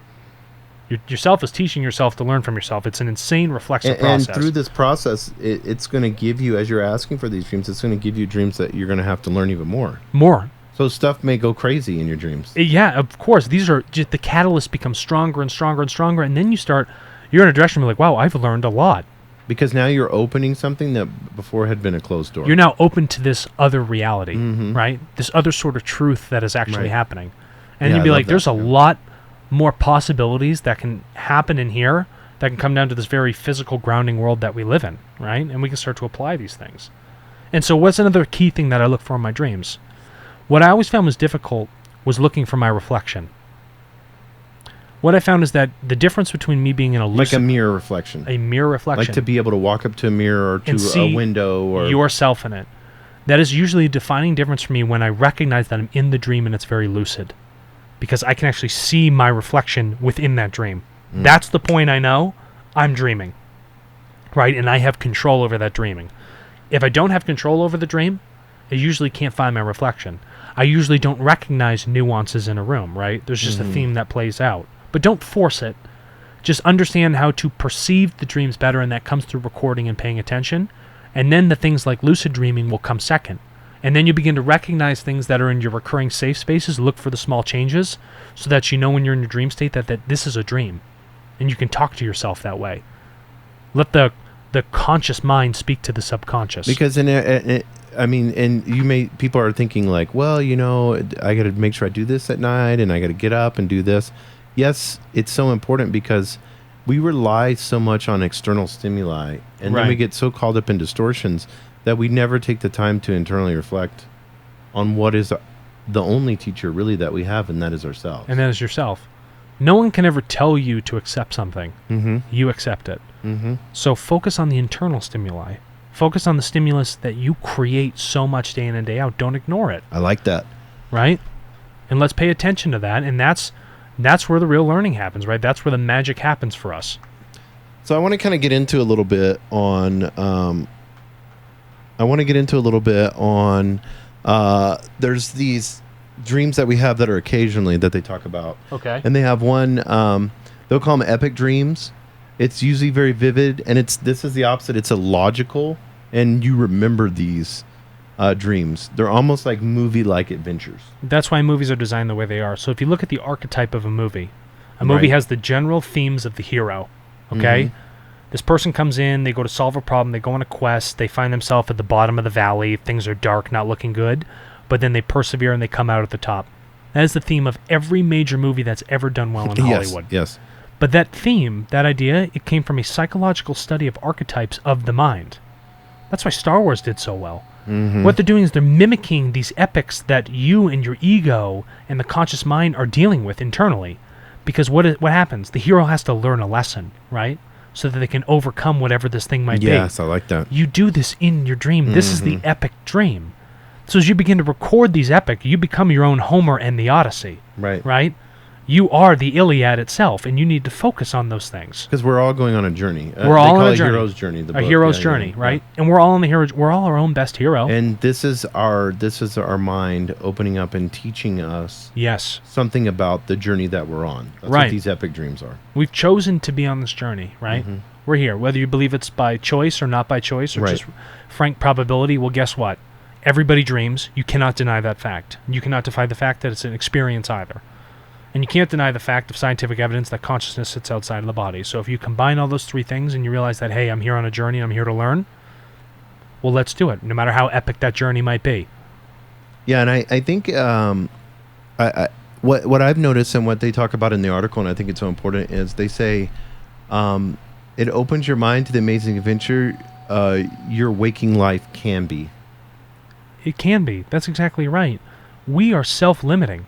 Yourself is teaching yourself to learn from yourself. It's an insane reflexive process. And through this process, it's going to give you, as you're asking for these dreams, it's going to give you dreams that you're going to have to learn even more. So stuff may go crazy in your dreams. Yeah, of course. These are just the catalyst becomes stronger and stronger and stronger, and then you're in a direction where wow, I've learned a lot. Because now you're opening something that before had been a closed door. You're now open to this other reality, right? This other sort of truth that is actually happening. And you'd be like, there's a lot more possibilities that can happen in here that can come down to this very physical grounding world that we live in, right? And we can start to apply these things. And so what's another key thing that I look for in my dreams? What I always found was difficult was looking for my reflection. What I found is that the difference between me being in a lucid... Like a mirror reflection. A mirror reflection. Like to be able to walk up to a mirror or to a window or... yourself in it. That is usually a defining difference for me when I recognize that I'm in the dream and it's very lucid. Because I can actually see my reflection within that dream. That's the point I know I'm dreaming. Right? And I have control over that dreaming. If I don't have control over the dream, I usually can't find my reflection. I usually don't recognize nuances in a room, right? There's just a theme that plays out. But don't force it. Just understand how to perceive the dreams better, and that comes through recording and paying attention. And then the things like lucid dreaming will come second. And then you begin to recognize things that are in your recurring safe spaces, look for the small changes, so that you know when you're in your dream state that this is a dream. And you can talk to yourself that way. Let the conscious mind speak to the subconscious. Because people are thinking like, well, I got to make sure I do this at night, and I got to get up and do this. Yes, it's so important because we rely so much on external stimuli, and then we get so caught up in distortions that we never take the time to internally reflect on what is the only teacher really that we have, and that is ourselves. And that is yourself. No one can ever tell you to accept something. You accept it. So focus on the internal stimuli. Focus on the stimulus that you create so much day in and day out. Don't ignore it. I like that. Right? And let's pay attention to that, and that's where the real learning happens, right? That's where the magic happens for us. So I want to kind of get into a little bit on... there's these dreams that we have that are occasionally that they talk about. Okay. And they have one... they'll call them epic dreams. It's usually very vivid, and this is the opposite. It's illogical, and you remember these dreams. They're almost like movie-like adventures. That's why movies are designed the way they are. So if you look at the archetype of a movie has the general themes of the hero, okay? This person comes in, they go to solve a problem, they go on a quest, they find themselves at the bottom of the valley, things are dark, not looking good, but then they persevere and they come out at the top. That is the theme of every major movie that's ever done well in Hollywood. Yes. But that theme, that idea, it came from a psychological study of archetypes of the mind. That's why Star Wars did so well. What they're doing is they're mimicking these epics that you and your ego and the conscious mind are dealing with internally. Because what happens? The hero has to learn a lesson, right? So that they can overcome whatever this thing might be. Yes, I like that. You do this in your dream. This is the epic dream. So as you begin to record these epic, you become your own Homer and the Odyssey. Right? You are the Iliad itself, and you need to focus on those things. Because we're all going on a journey. We're all on a journey. Hero's journey. A hero's journey, right? Yeah. And we're all on the hero. We're all our own best hero. And this is our mind opening up and teaching us something about the journey that we're on. That's what these epic dreams are. We've chosen to be on this journey, right? We're here. Whether you believe it's by choice or not by choice or just frank probability, well, guess what? Everybody dreams. You cannot deny that fact. You cannot defy the fact that it's an experience either. And you can't deny the fact of scientific evidence that consciousness sits outside of the body. So if you combine all those three things and you realize that, hey, I'm here on a journey and I'm here to learn, well, let's do it, no matter how epic that journey might be. Yeah, and I think what I've noticed and what they talk about in the article, and I think it's so important, is they say it opens your mind to the amazing adventure your waking life can be. It can be. That's exactly right. We are self-limiting.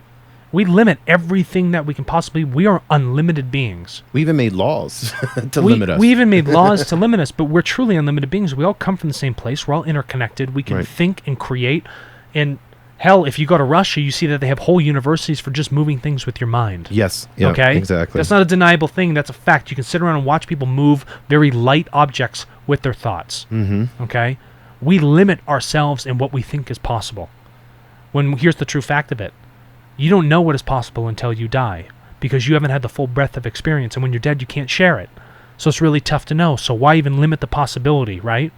We limit everything that we can possibly... We are unlimited beings. We even made laws to limit us. We even made laws to limit us, but we're truly unlimited beings. We all come from the same place. We're all interconnected. We can think and create. And hell, if you go to Russia, you see that they have whole universities for just moving things with your mind. Yes. Yeah, okay? Exactly. That's not a deniable thing. That's a fact. You can sit around and watch people move very light objects with their thoughts. Okay? We limit ourselves in what we think is possible. When here's the true fact of it. You don't know what is possible until you die, because you haven't had the full breadth of experience, and when you're dead, you can't share it. So it's really tough to know. So why even limit the possibility, right?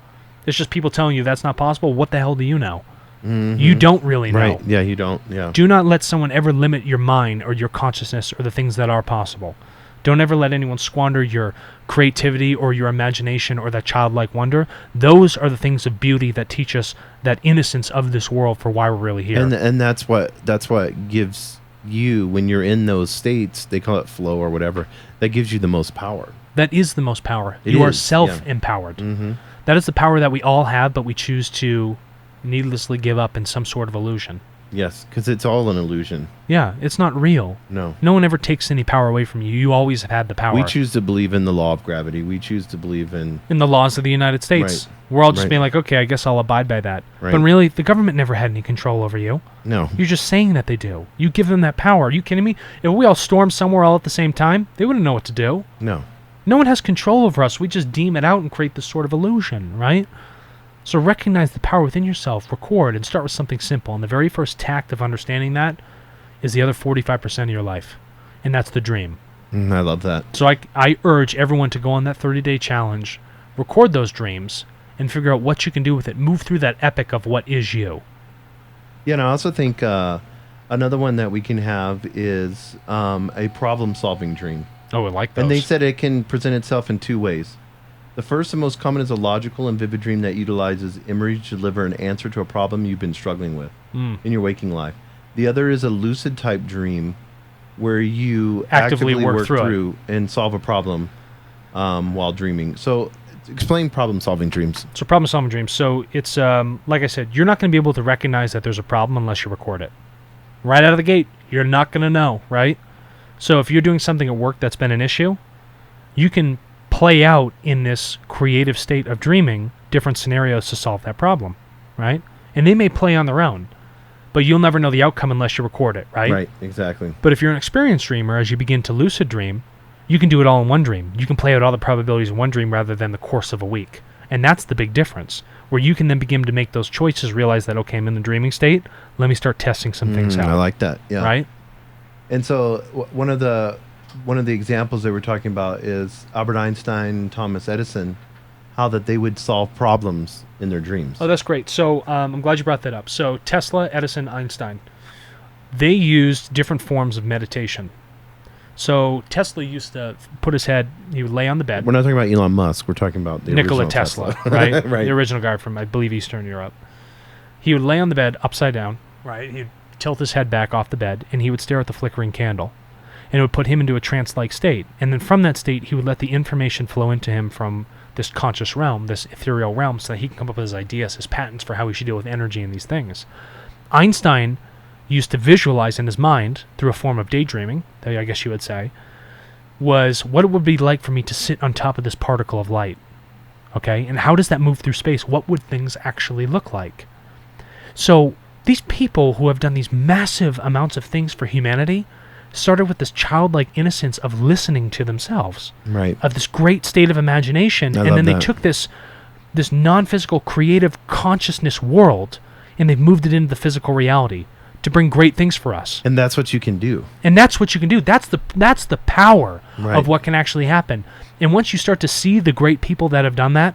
It's just people telling you that's not possible. What the hell do you know? You don't really know. Right, yeah, you don't, yeah. Do not let someone ever limit your mind or your consciousness or the things that are possible. Don't ever let anyone squander your creativity or your imagination or that childlike wonder. Those are the things of beauty that teach us that innocence of this world for why we're really here. And that's what gives you, when you're in those states, they call it flow or whatever, that gives you the most power. That is the most power. It You are is, self-empowered. Mm-hmm. That is the power that we all have, but we choose to needlessly give up in some sort of illusion. Yes, because it's all an illusion. Yeah, it's not real. No. No one ever takes any power away from you. You always have had the power. We choose to believe in the law of gravity. We choose to believe in the laws of the United States. Right. We're all just Right. being like, okay, I guess I'll abide by that. Right. But really, the government never had any control over you. No. You're just saying that they do. You give them that power. Are you kidding me? If we all stormed somewhere all at the same time, they wouldn't know what to do. No. No one has control over us. We just deem it out and create this sort of illusion, right? So recognize the power within yourself, record, and start with something simple. And the very first tact of understanding that is the other 45% of your life. And that's the dream. I love that. So I urge everyone to go on that 30-day challenge, record those dreams, and figure out what you can do with it. Move through that epic of what is you. Yeah, and I also think another one that we can have is a problem-solving dream. Oh, I like those. And they said it can present itself in two ways. The first and most common is a logical and vivid dream that utilizes imagery to deliver an answer to a problem you've been struggling with in your waking life. The other is a lucid type dream where you actively work through and solve a problem while dreaming. So explain problem-solving dreams. So problem-solving dreams. So it's, like I said, you're not going to be able to recognize that there's a problem unless you record it. Right out of the gate, you're not going to know, right? So if you're doing something at work that's been an issue, you can play out in this creative state of dreaming different scenarios to solve that problem, right? And they may play on their own, but you'll never know the outcome unless you record it, right? Right, exactly. But if you're an experienced dreamer, as you begin to lucid dream, you can do it all in one dream. You can play out all the probabilities in one dream rather than the course of a week. And that's the big difference, where you can then begin to make those choices, realize that, okay, I'm in the dreaming state, let me start testing some things out. I like that, yeah. Right? And so one of the examples they were talking about is Albert Einstein and Thomas Edison, how that they would solve problems in their dreams. Oh, that's great. So I'm glad you brought that up. So Tesla, Edison, Einstein, they used different forms of meditation. So Tesla used to put his head, he would lay on the bed. We're not talking about Elon Musk. We're talking about the Nikola original Tesla, right? Right. The original guy from, I believe, Eastern Europe. He would lay on the bed upside down, right? He'd tilt his head back off the bed, and he would stare at the flickering candle. And it would put him into a trance-like state. And then from that state, he would let the information flow into him from this conscious realm, this ethereal realm, so that he can come up with his ideas, his patents for how he should deal with energy and these things. Einstein used to visualize in his mind, through a form of daydreaming, I guess you would say, was what it would be like for me to sit on top of this particle of light. Okay? And how does that move through space? What would things actually look like? So these people who have done these massive amounts of things for humanity started with this childlike innocence of listening to themselves, Right. of this great state of imagination, and then they took this non-physical creative consciousness world and they've moved it into the physical reality to bring great things for us. And that's what you can do. And that's what you can do. That's the power Right. of what can actually happen. And once you start to see the great people that have done that,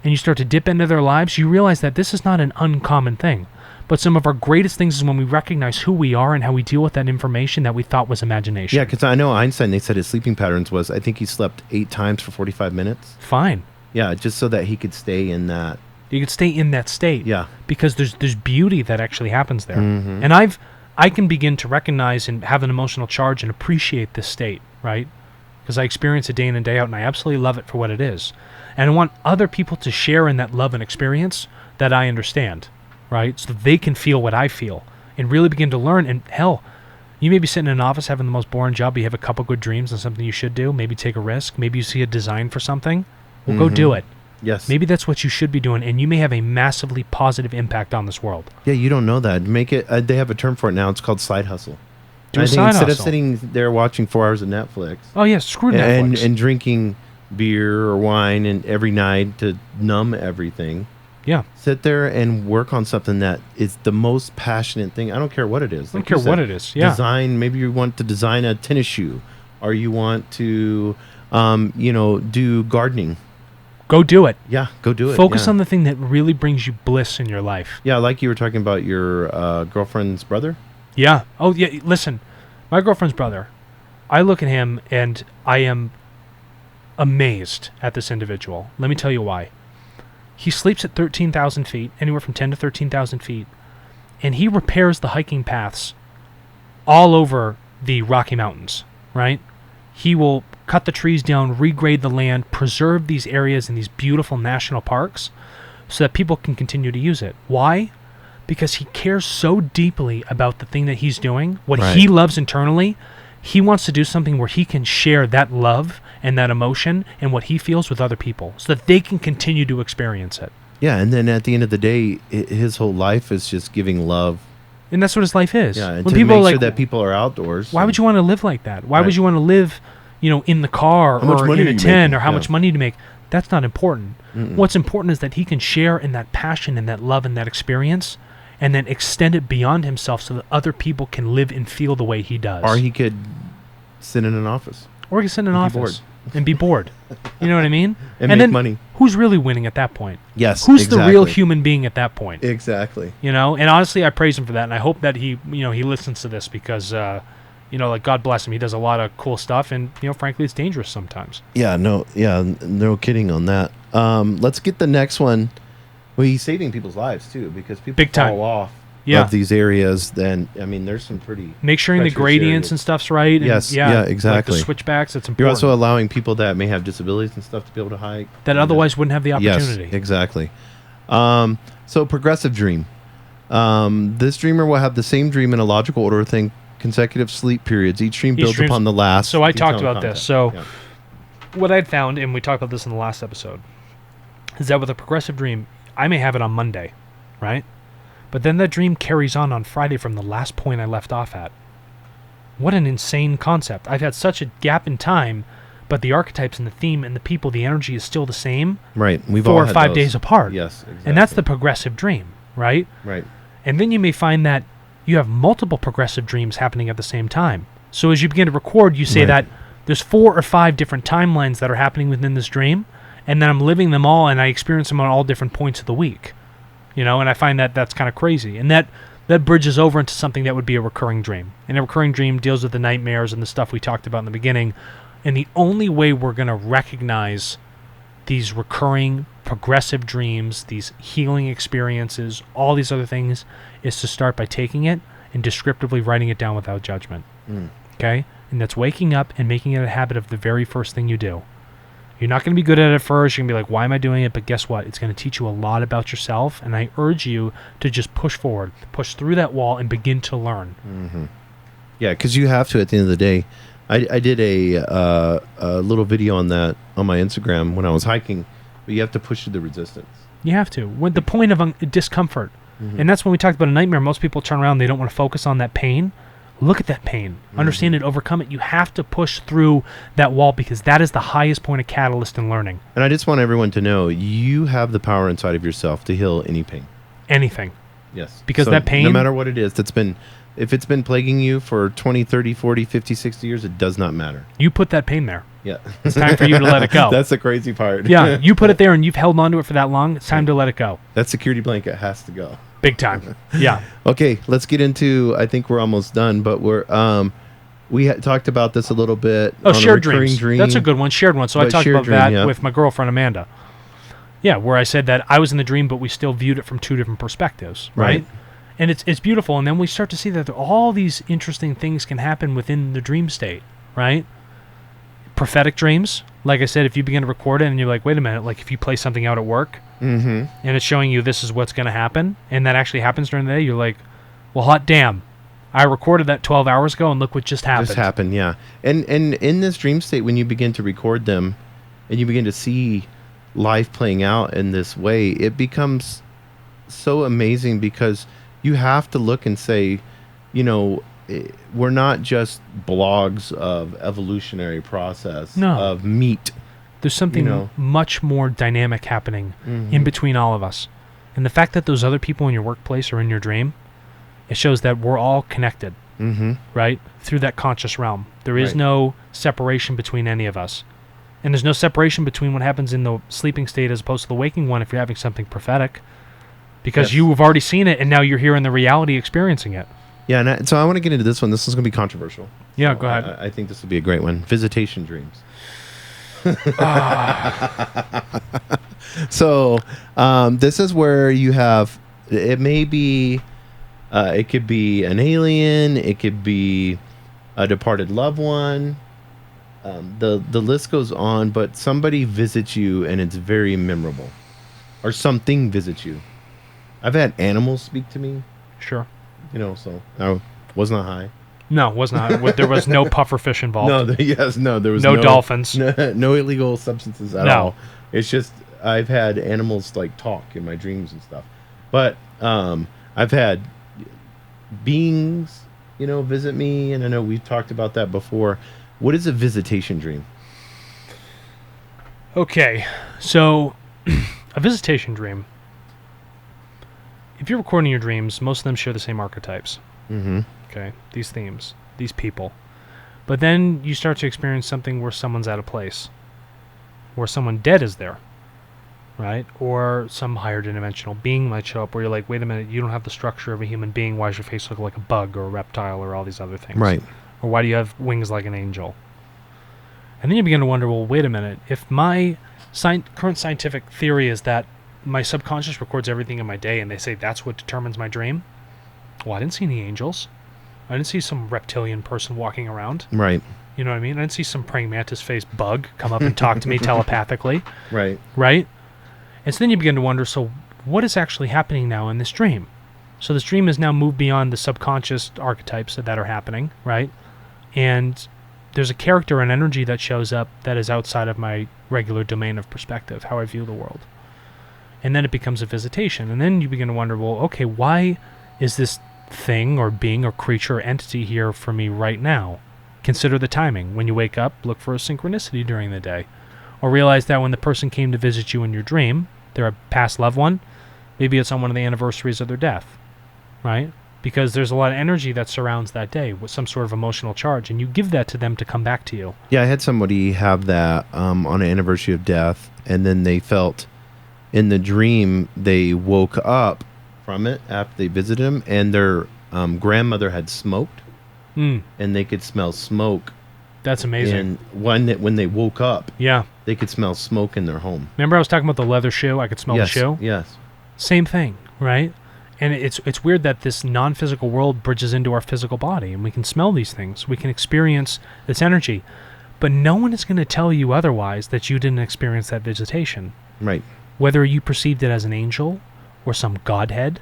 and you start to dip into their lives, you realize that this is not an uncommon thing. But some of our greatest things is when we recognize who we are and how we deal with that information that we thought was imagination. Yeah, because I know Einstein, they said his sleeping patterns was, I think he slept 8 times for 45 minutes. Fine. Yeah, just so that he could stay in that. You could stay in that state. Yeah. Because there's beauty that actually happens there. Mm-hmm. And I can begin to recognize and have an emotional charge and appreciate this state, right? Because I experience it day in and day out, and I absolutely love it for what it is. And I want other people to share in that love and experience that I understand, right? So that they can feel what I feel and really begin to learn. And hell, you may be sitting in an office having the most boring job, but you have a couple good dreams and something you should do. Maybe take a risk. Maybe you see a design for something. Well, go do it. Yes. Maybe that's what you should be doing, and you may have a massively positive impact on this world. Yeah, you don't know that. Make it. They have a term for it now. It's called side hustle. Do a I think side instead hustle. of sitting there watching 4 hours of Netflix Oh, yeah, screw Netflix. and drinking beer or wine and every night to numb everything, yeah. sit there and work on something that is the most passionate thing. I don't care what it is. I don't care what it is. Yeah. Design. Maybe you want to design a tennis shoe, or you want to, do gardening. Go do it. Yeah, go do it. Focus yeah. on the thing that really brings you bliss in your life. Yeah, like you were talking about your girlfriend's brother. Yeah. Oh, yeah. Listen, my girlfriend's brother, I look at him and I am amazed at this individual. Let me tell you why. He sleeps at 13,000 feet, anywhere from 10 to 13,000 feet, and he repairs the hiking paths all over the Rocky Mountains, right? He will cut the trees down, regrade the land, preserve these areas in these beautiful national parks so that people can continue to use it. Why? Because he cares so deeply about the thing that he's doing, what he loves internally. He wants to do something where he can share that love and that emotion and what he feels with other people so that they can continue to experience it. Yeah, and then at the end of the day, his whole life is just giving love. And that's what his life is. Yeah, and when to people make are sure like, that people are outdoors. why would you want to live like that? Why would you want to live, in the car or in a tent or how much money to make? That's not important. What's important is that he can share in that passion and that love and that experience and then extend it beyond himself so that other people can live and feel the way he does. Or he could sit in an office. Or he could sit in an office and be bored. You know what I mean? And make then money. Who's really winning at that point? Yes, Who's the real human being at that point? Exactly. And honestly, I praise him for that, and I hope that he listens to this because, like God bless him, he does a lot of cool stuff, and frankly, it's dangerous sometimes. Yeah, no kidding on that. Let's get the next one. Well, he's saving people's lives too because people Big time. fall off of these areas. Then there's some pretty make sure the gradients areas. And stuff's right. And Exactly. Like the switchbacks, it's important. You're also allowing people that may have disabilities and stuff to be able to hike that otherwise wouldn't have the opportunity. Yes, exactly. So progressive dream. This dreamer will have the same dream in a logical order thing, consecutive sleep periods. Each dream builds upon the last. So I talked about this. So what I'd found, and we talked about this in the last episode, is that with a progressive dream, I may have it on Monday, right? But then that dream carries on Friday from the last point I left off at. What an insane concept. I've had such a gap in time, but the archetypes and the theme and the people, the energy is still the same. Right. We've 4 all or had 5 those. days apart. Yes, exactly. And that's the progressive dream, right? Right. And then you may find that you have multiple progressive dreams happening at the same time. So as you begin to record, you say that there's 4 or 5 different timelines that are happening within this dream, and then I'm living them all, and I experience them on all different points of the week. And I find that that's kind of crazy. And that bridges over into something that would be a recurring dream. And a recurring dream deals with the nightmares and the stuff we talked about in the beginning. And the only way we're going to recognize these recurring progressive dreams, these healing experiences, all these other things, is to start by taking it and descriptively writing it down without judgment. Okay? And that's waking up and making it a habit of the very first thing you do. You're not going to be good at it first. You're going to be like, why am I doing it? But guess what? It's going to teach you a lot about yourself. And I urge you to just push forward, push through that wall, and begin to learn. Yeah, because you have to at the end of the day. I did a little video on that on my Instagram when I was hiking. But you have to push through the resistance. You have to. When the point of discomfort. And that's when we talked about a nightmare. Most people turn around. They don't want to focus on that pain. Look at that pain. Understand it, overcome it. You have to push through that wall because that is the highest point of catalyst in learning. And I just want everyone to know you have the power inside of yourself to heal any pain. Anything. Yes. Because that pain... No matter what it is, if it's been plaguing you for 20, 30, 40, 50, 60 years, it does not matter. You put that pain there. Yeah. It's time for you to let it go. That's the crazy part. Yeah. You put it there and you've held on to it for that long. It's time to let it go. That security blanket has to go. Big time. Yeah. Okay, let's get into. I think we're almost done, but we talked about this a little bit. Oh, shared dreams. That's a good one. Shared one. So I talked about that with my girlfriend Amanda. Yeah, where I said that I was in the dream, but we still viewed it from 2 different perspectives, right? And it's beautiful. And then we start to see that all these interesting things can happen within the dream state, right? Prophetic dreams. Like I said, if you begin to record it and you're like, wait a minute, like if you play something out at work and it's showing you this is what's going to happen, and that actually happens during the day, you're like, well, hot damn. I recorded that 12 hours ago and look what just happened. Just happened, yeah. And in this dream state, when you begin to record them and you begin to see life playing out in this way, it becomes so amazing because you have to look and say, we're not just blogs of evolutionary process of meat. There's something much more dynamic happening in between all of us. And the fact that those other people in your workplace or in your dream, it shows that we're all connected, right? Through that conscious realm. There is no separation between any of us. And there's no separation between what happens in the sleeping state as opposed to the waking one if you're having something prophetic. Because you have already seen it, and now you're here in the reality experiencing it. Yeah, and so I want to get into this one. This is going to be controversial. Yeah, so go ahead. I think this will be a great one. Visitation dreams. So this is where you have, it may be It could be an alien. It could be a departed loved one. The list goes on, but somebody visits you and it's very memorable, or something visits you. I've had animals speak to me. Sure. So I was not high. No, it was not. There was no puffer fish involved. No, there was no dolphins. No illegal substances at all. It's just I've had animals like talk in my dreams and stuff. But I've had beings, visit me, and I know we've talked about that before. What is a visitation dream? Okay, so a visitation dream. If you're recording your dreams, most of them share the same archetypes. Mm-hmm. Okay, these themes, these people. But then you start to experience something where someone's out of place, where someone dead is there, right? Or some higher dimensional being might show up where you're like, wait a minute, you don't have the structure of a human being. Why does your face look like a bug or a reptile or all these other things? Right. Or why do you have wings like an angel? And then you begin to wonder, well, wait a minute. If my current scientific theory is that my subconscious records everything in my day and they say that's what determines my dream, well, I didn't see any angels. I didn't see some reptilian person walking around. Right. You know what I mean? I didn't see some praying mantis-faced bug come up and talk to me telepathically. Right. Right? And so then you begin to wonder, so what is actually happening now in this dream? So this dream has now moved beyond the subconscious archetypes that are happening, right? And there's a character and energy that shows up that is outside of my regular domain of perspective, how I view the world. And then it becomes a visitation. And then you begin to wonder, well, okay, why is this thing or being or creature or entity here for me right now? Consider the timing. When you wake up, look for a synchronicity during the day. Or realize that when the person came to visit you in your dream, they're a past loved one, maybe it's on one of the anniversaries of their death, right? Because there's a lot of energy that surrounds that day with some sort of emotional charge, and you give that to them to come back to you. Yeah, I had somebody have that on an anniversary of death, and then they felt in the dream they woke up from it after they visited him, and their grandmother had smoked, and they could smell smoke. That's amazing. And when they woke up, yeah, they could smell smoke in their home. Remember I was talking about the leather shoe? I could smell the shoe? Yes. Same thing, right? And it's weird that this non-physical world bridges into our physical body, and we can smell these things. We can experience this energy. But no one is going to tell you otherwise that you didn't experience that visitation. Right. Whether you perceived it as an angel or some godhead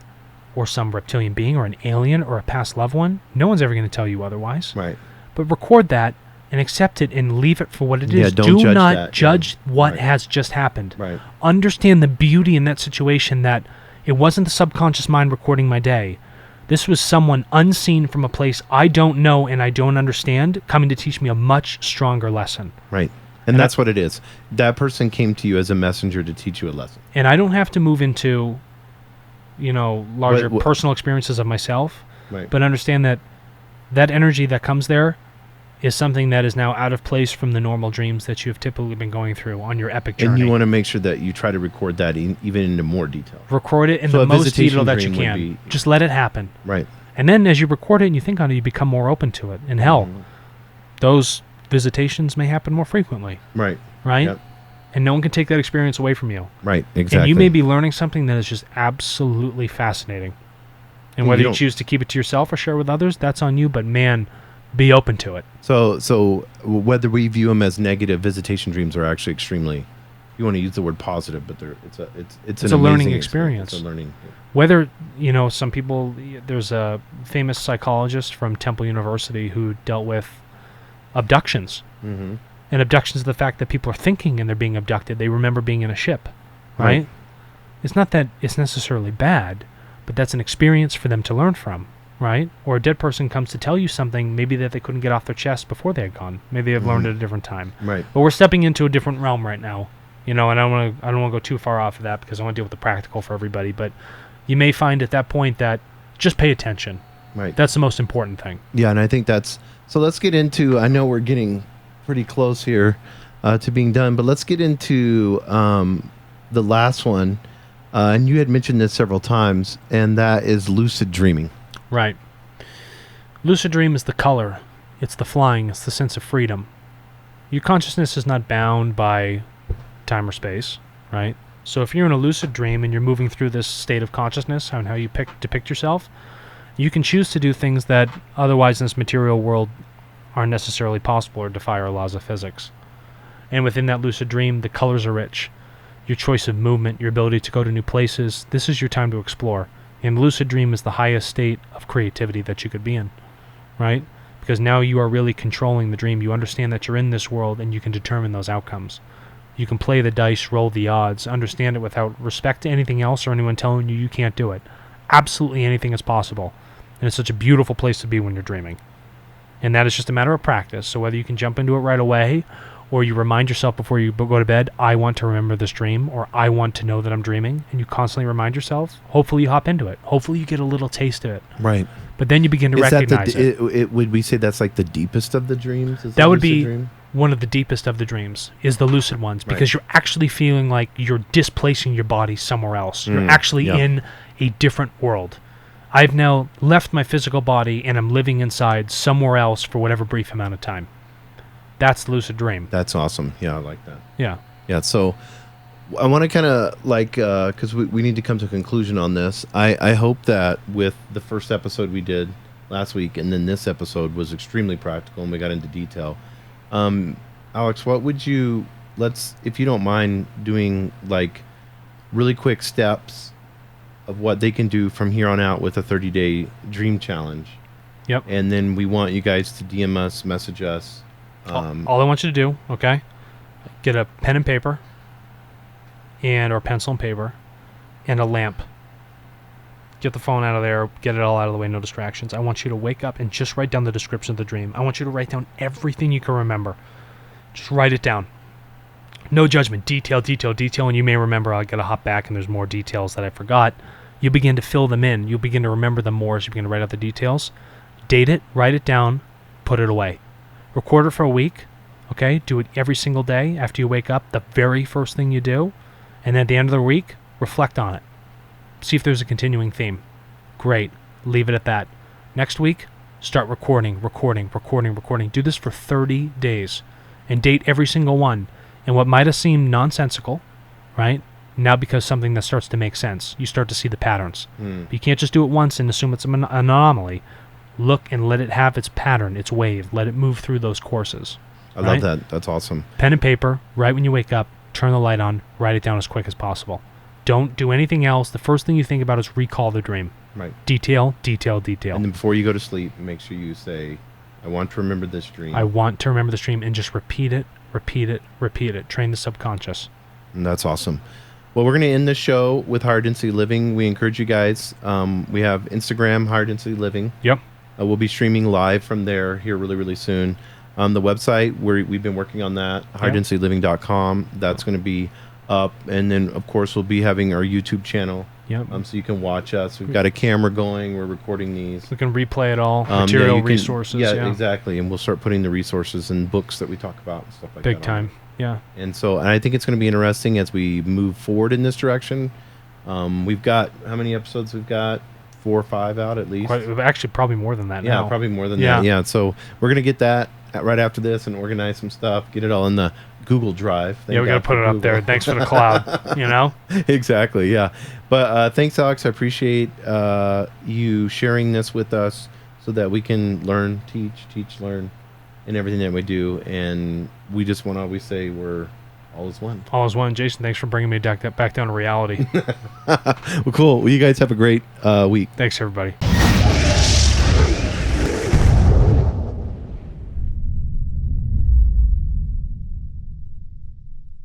or some reptilian being or an alien or a past loved one, no one's ever going to tell you otherwise. Right. But record that and accept it and leave it for what it is. Don't Do not that. judge what has just happened. Right. Understand the beauty in that situation, that it wasn't the subconscious mind recording my day. This was someone unseen from a place I don't know and I don't understand coming to teach me a much stronger lesson. Right. And that's what it is. That person came to you as a messenger to teach you a lesson. And I don't have to move into, larger personal experiences of myself. Right. But understand that that energy that comes there is something that is now out of place from the normal dreams that you have typically been going through on your epic journey. And you want to make sure that you try to record that even into more detail. Record it in the most detail that you can. Just let it happen. Right. And then as you record it and you think on it, you become more open to it. And hell, those visitations may happen more frequently. Right. Right? Yep. And no one can take that experience away from you. Right, exactly. And you may be learning something that is just absolutely fascinating. And whether you choose to keep it to yourself or share with others, that's on you. But man, be open to it. So whether we view them as negative, visitation dreams are actually extremely, you want to use the word positive, but it's a learning experience. It's a learning. Whether, some people, there's a famous psychologist from Temple University who dealt with abductions. Mm-hmm. And abductions is the fact that people are thinking and they're being abducted. They remember being in a ship, right? It's not that it's necessarily bad, but that's an experience for them to learn from. Right? Or a dead person comes to tell you something maybe that they couldn't get off their chest before they had gone. Maybe they've learned at a different time. Right. But we're stepping into a different realm right now. And I don't want to go too far off of that because I want to deal with the practical for everybody. But you may find at that point that just pay attention. Right. That's the most important thing. Yeah, and I think so let's get into, I know we're getting pretty close here to being done, but let's get into the last one. And you had mentioned this several times, and that is lucid dreaming. Right. Lucid dream is the color. It's the flying. It's the sense of freedom. Your consciousness is not bound by time or space, right? So if you're in a lucid dream and you're moving through this state of consciousness and how you depict yourself, You can choose to do things that otherwise in this material world aren't necessarily possible or defy our laws of physics. And within that lucid dream, the colors are rich. Your choice of movement, your ability to go to new places, this is your time to explore. And the lucid dream is the highest state of creativity that you could be in, right? Because now you are really controlling the dream. You understand that you're in this world and you can determine those outcomes. You can play the dice, roll the odds, understand it without respect to anything else or anyone telling you you can't do it. Absolutely anything is possible. And it's such a beautiful place to be when you're dreaming. And that is just a matter of practice. So whether you can jump into it right away or you remind yourself before you go to bed, I want to remember this dream, or I want to know that I'm dreaming, and you constantly remind yourself, hopefully you hop into it. Hopefully you get a little taste of it. Right. But then you begin to recognize it. Would we say that's like the deepest of the dreams? That would be one of the deepest of the dreams, is the lucid ones, because you're actually feeling like you're displacing your body somewhere else. You're actually in a different world. I've now left my physical body and I'm living inside somewhere else for whatever brief amount of time. That's the lucid dream. That's awesome. Yeah, I like that. Yeah. Yeah, so I want to kind of like, because we need to come to a conclusion on this. I hope that with the first episode we did last week and then this episode was extremely practical and we got into detail. Alex, what would you, if you don't mind doing like really quick steps of what they can do from here on out with a 30-day dream challenge. Yep. And then we want you guys to DM us, message us. All I want you to do, okay, get a pen and paper or pencil and paper and a lamp. Get the phone out of there, get it all out of the way, no distractions. I want you to wake up and just write down the description of the dream. I want you to write down everything you can remember. Just write it down. No judgment. Detail, detail, detail. And you may remember, I got to hop back and there's more details that I forgot. You begin to fill them in. You begin to remember them more as you begin to write out the details. Date it, write it down, put it away. Record it for a week. Okay? Do it every single day after you wake up, the very first thing you do. And then at the end of the week, reflect on it. See if there's a continuing theme. Great. Leave it at that. Next week, start recording. Do this for 30 days. And date every single one. And what might have seemed nonsensical, right, now becomes something that starts to make sense. You start to see the patterns. But you can't just do it once and assume it's an anomaly. Look and let it have its pattern, its wave. Let it move through those courses. I love that. That's awesome. Pen and paper, right when you wake up, turn the light on, write it down as quick as possible. Don't do anything else. The first thing you think about is recall the dream. Right. Detail, detail, detail. And then before you go to sleep, make sure you say, I want to remember this dream. I want to remember this dream, and just repeat it. Train the subconscious. And that's awesome. Well, we're going to end this show with Higher Density Living. We encourage you guys. We have Instagram, Higher Density Living. Yep. We'll be streaming live from there here really, really soon. The website, we've been working on that, higherdensityliving.com. That's going to be up. And then, of course, we'll be having our YouTube channel. Yep. So you can watch us. We've got a camera going. We're recording these. We can replay it all. Material, resources. Yeah, exactly. And we'll start putting the resources and books that we talk about and stuff like that. Big time. Yeah. And I think it's going to be interesting as we move forward in this direction. We've got, how many episodes we've got? 4 or 5 out at least. Actually, probably more than that now. Yeah, probably more than that. Yeah. So we're going to get that right after this and organize some stuff, get it all in the Google Drive. We got to put it up there. Thanks for the cloud, Exactly, yeah. But thanks, Alex. I appreciate you sharing this with us so that we can learn, teach, learn in everything that we do. And we just want to always say we're all is one. All is one. Jason, thanks for bringing me back down to reality. Well, cool. Well, you guys have a great week. Thanks, everybody.